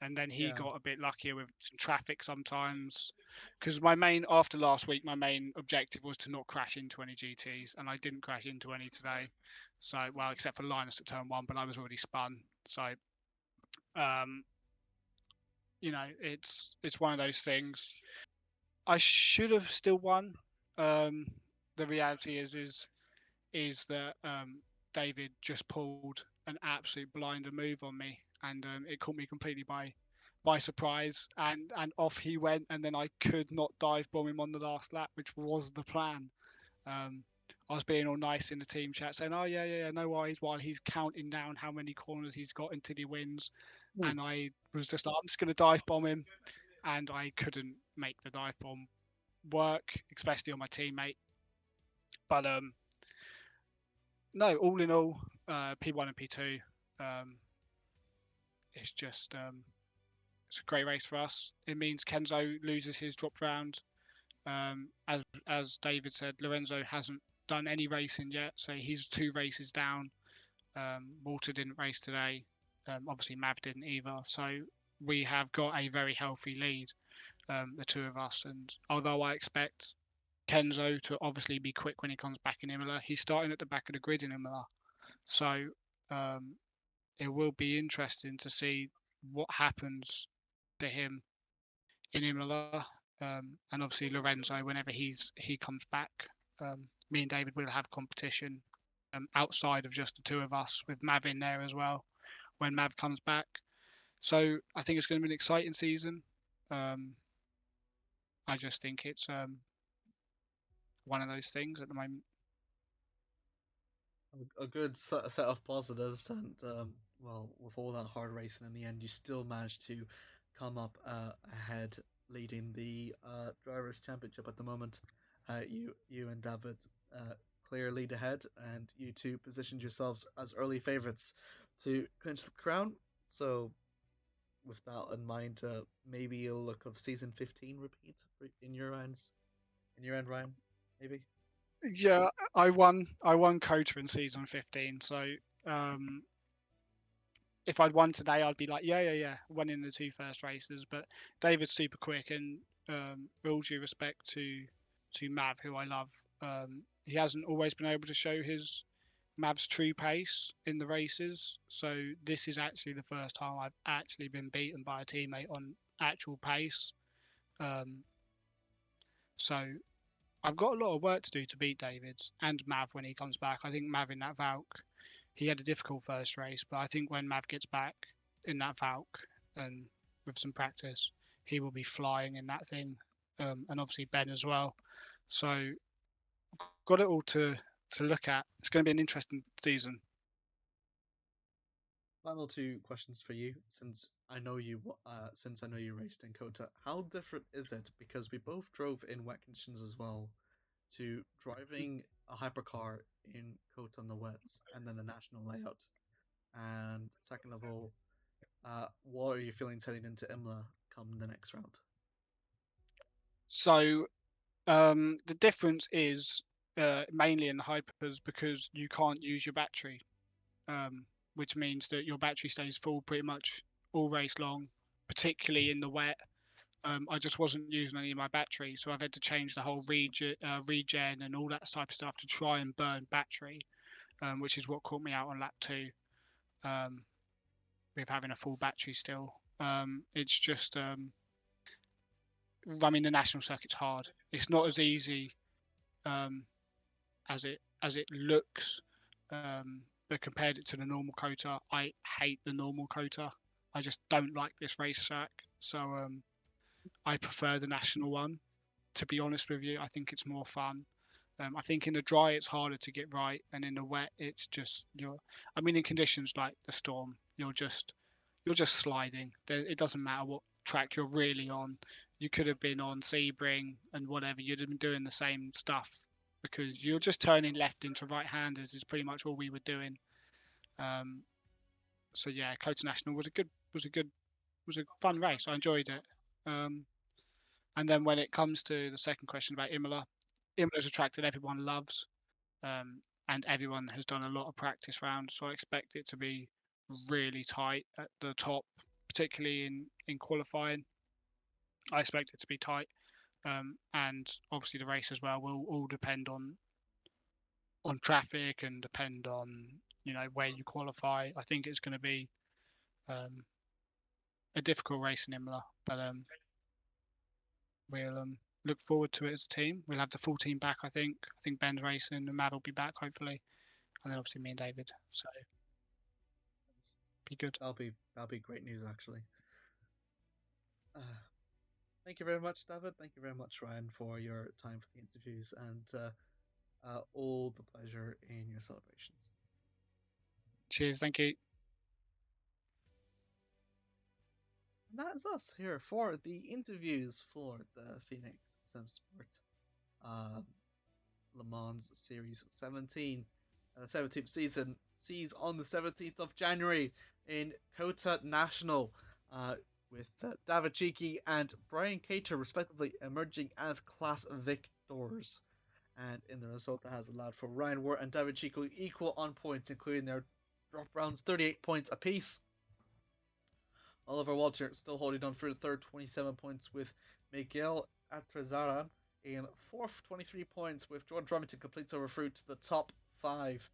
And then he Yeah. got a bit luckier with some traffic sometimes. Because after last week, my main objective was to not crash into any GTs, and I didn't crash into any today. So, well, except for Linus at turn one, but I was already spun. So, um, it's one of those things. I should have still won. The reality is that David just pulled an absolute blinder move on me, and it caught me completely by surprise. And off he went, and then I could not dive bomb him on the last lap, which was the plan. Um, I was being all nice in the team chat, saying, "Oh yeah, no worries," while he's counting down how many corners he's got until he wins. And I was just like, "I'm just going to dive bomb him," and I couldn't make the dive bomb work, especially on my teammate. But no, all in all, P1 and P2, it's just it's a great race for us. It means Kenzo loses his dropped round. As David said, Lorenzo hasn't done any racing yet, so he's 2 races down. Walter didn't race today. Obviously, Mav didn't either. So we have got a very healthy lead, the 2 of us. And although I expect Kenzo to obviously be quick when he comes back in Imola, he's starting at the back of the grid in Imola. So it will be interesting to see what happens to him in Imola, and obviously Lorenzo whenever he comes back. Me and David will have competition outside of just the 2 of us, with Mav in there as well when Mav comes back. So I think it's going to be an exciting season. I just think it's one of those things at the moment. A good set of positives, and well, with all that hard racing, in the end, you still managed to come up ahead, leading the drivers' championship at the moment. You and David clear lead ahead, and you 2 positioned yourselves as early favourites to clinch the crown. So, with that in mind, maybe a look of season 15 repeat in your hands, in your end, Ryan. Maybe. Yeah, I won COTA in season 15. So if I'd won today, I'd be like, yeah, won in the 2 first races. But David's super quick, and with all due respect to Mav, who I love, he hasn't always been able to show his Mav's true pace in the races. So this is actually the first time I've actually been beaten by a teammate on actual pace. So I've got a lot of work to do to beat David's and Mav when he comes back. I think Mav in that Valk, he had a difficult first race, but I think when Mav gets back in that Valk and with some practice, he will be flying in that thing, and obviously Ben as well. So I've got it all to look at. It's going to be an interesting season. Final 2 questions for you, since I know you raced in COTA. How different is it, because we both drove in wet conditions as well, to driving a hypercar in COTA on the wets and then the national layout? And second of all, what are you feeling heading into Imola come the next round? So the difference is mainly in the hypers, because you can't use your battery, which means that your battery stays full pretty much all race long, particularly in the wet. I just wasn't using any of my battery, so I've had to change the whole regen and all that type of stuff to try and burn battery, which is what caught me out on lap 2, with having a full battery still. It's just, running the national circuit's hard. It's not as easy as it looks. But compared it to the normal COTA, I hate the normal COTA. I just don't like this racetrack. So I prefer the national one. To be honest with you, I think it's more fun. I think in the dry it's harder to get right, and in the wet it's just in conditions like the storm, you're just sliding. It doesn't matter what track you're really on. You could have been on Sebring and whatever. You'd have been doing the same stuff, because you're just turning left into right-handers is pretty much all we were doing. So yeah, COTA National was a fun race. I enjoyed it. And then when it comes to the second question about Imola, Imola's a track that everyone loves, and everyone has done a lot of practice rounds. So I expect it to be really tight at the top, particularly in qualifying. I expect it to be tight, and obviously the race as well will all depend on traffic and depend on where you qualify. I think it's going to be a difficult race in Imola, but we'll look forward to it as a team. We'll have the full team back, I think. I think Ben's racing and Matt will be back, hopefully. And then obviously me and David. So be good. That'll be great news, actually. Thank you very much, David. Thank you very much, Ryan, for your time for the interviews, and all the pleasure in your celebrations. Cheers, thank you. And that is us here for the interviews for the Phoenix SimSport Le Mans Series 17. The 17th season sees on the 17th of January in COTA National, with David Cheeky and Brian Cater respectively emerging as class victors. And in the result, that has allowed for Ryan Wart and David Cheeky equal on points, including their drop rounds, 38 points apiece. Oliver Walter still holding on for the third, 27 points, with Miguel Atrezaran in fourth, 23 points, with Jordan Drummington completes over through to the top 5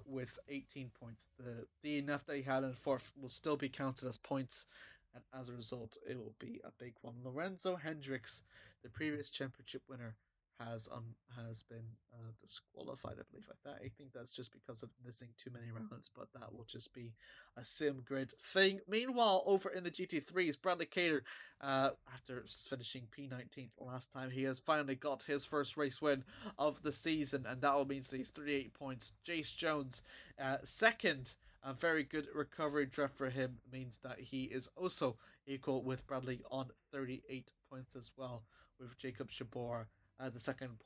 with 18 points. The DNF that he had in fourth will still be counted as points, and as a result, it will be a big one. Lorenzo Hendricks, the previous championship winner, has been disqualified, I believe. I think that's just because of missing too many rounds, but that will just be a sim grid thing. Meanwhile, over in the GT3s, Bradley Cater, after finishing P19 last time, he has finally got his first race win of the season, and that will mean that he's 38 points. Jace Jones, second. A very good recovery drift for him means that he is also equal with Bradley on 38 points as well, with Jacob Shabor the second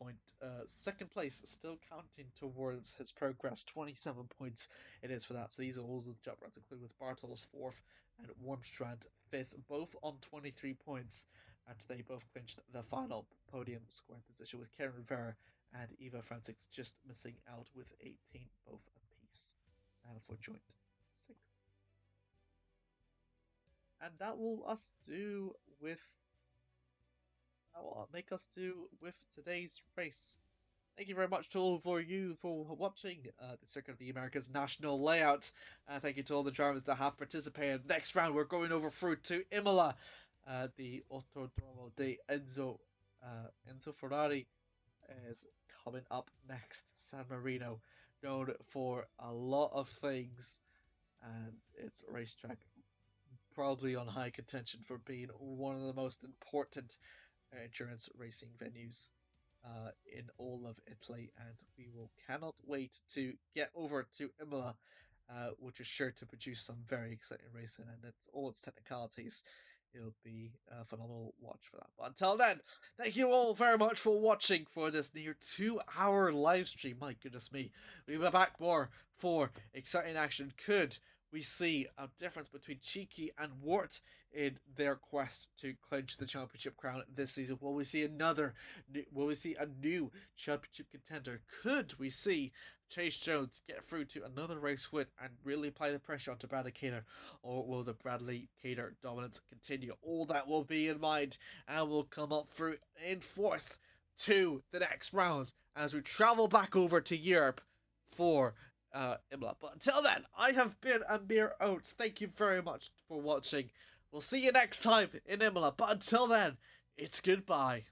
place, still counting towards his progress. 27 points it is for that. So these are all the jump rounds, including with Bartels 4th and Wormstrand 5th, both on 23 points. And they both clinched the final podium scoring position, with Karen Rivera and Eva Francis just missing out with 18, both apiece, and for joint 6th. And that will make us do with today's race. Thank you very much to all for watching the Circuit of the Americas national layout. Thank you to all the drivers that have participated. Next round, we're going over through to Imola. The Autodromo di Enzo Ferrari is coming up next. San Marino, known for a lot of things, and it's a racetrack probably on high contention for being one of the most important endurance racing venues in all of Italy, and we cannot wait to get over to Imola, which is sure to produce some very exciting racing, and all its technicalities. It'll be a phenomenal watch for that. But until then, thank you all very much for watching for this near 2-hour live stream. My goodness me, we'll be back more for exciting action. Could we see a difference between Cheeky and Wart in their quest to clinch the championship crown this season? Will we see a new championship contender? Could we see Chase Jones get through to another race win and really apply the pressure onto Bradley Cater? Or will the Bradley Cater dominance continue? All that will be in mind, and we'll come up through in fourth to the next round as we travel back over to Europe for Imola. But until then, I have been Amir Oates. Thank you very much for watching. We'll see you next time in Imola. But until then, it's goodbye.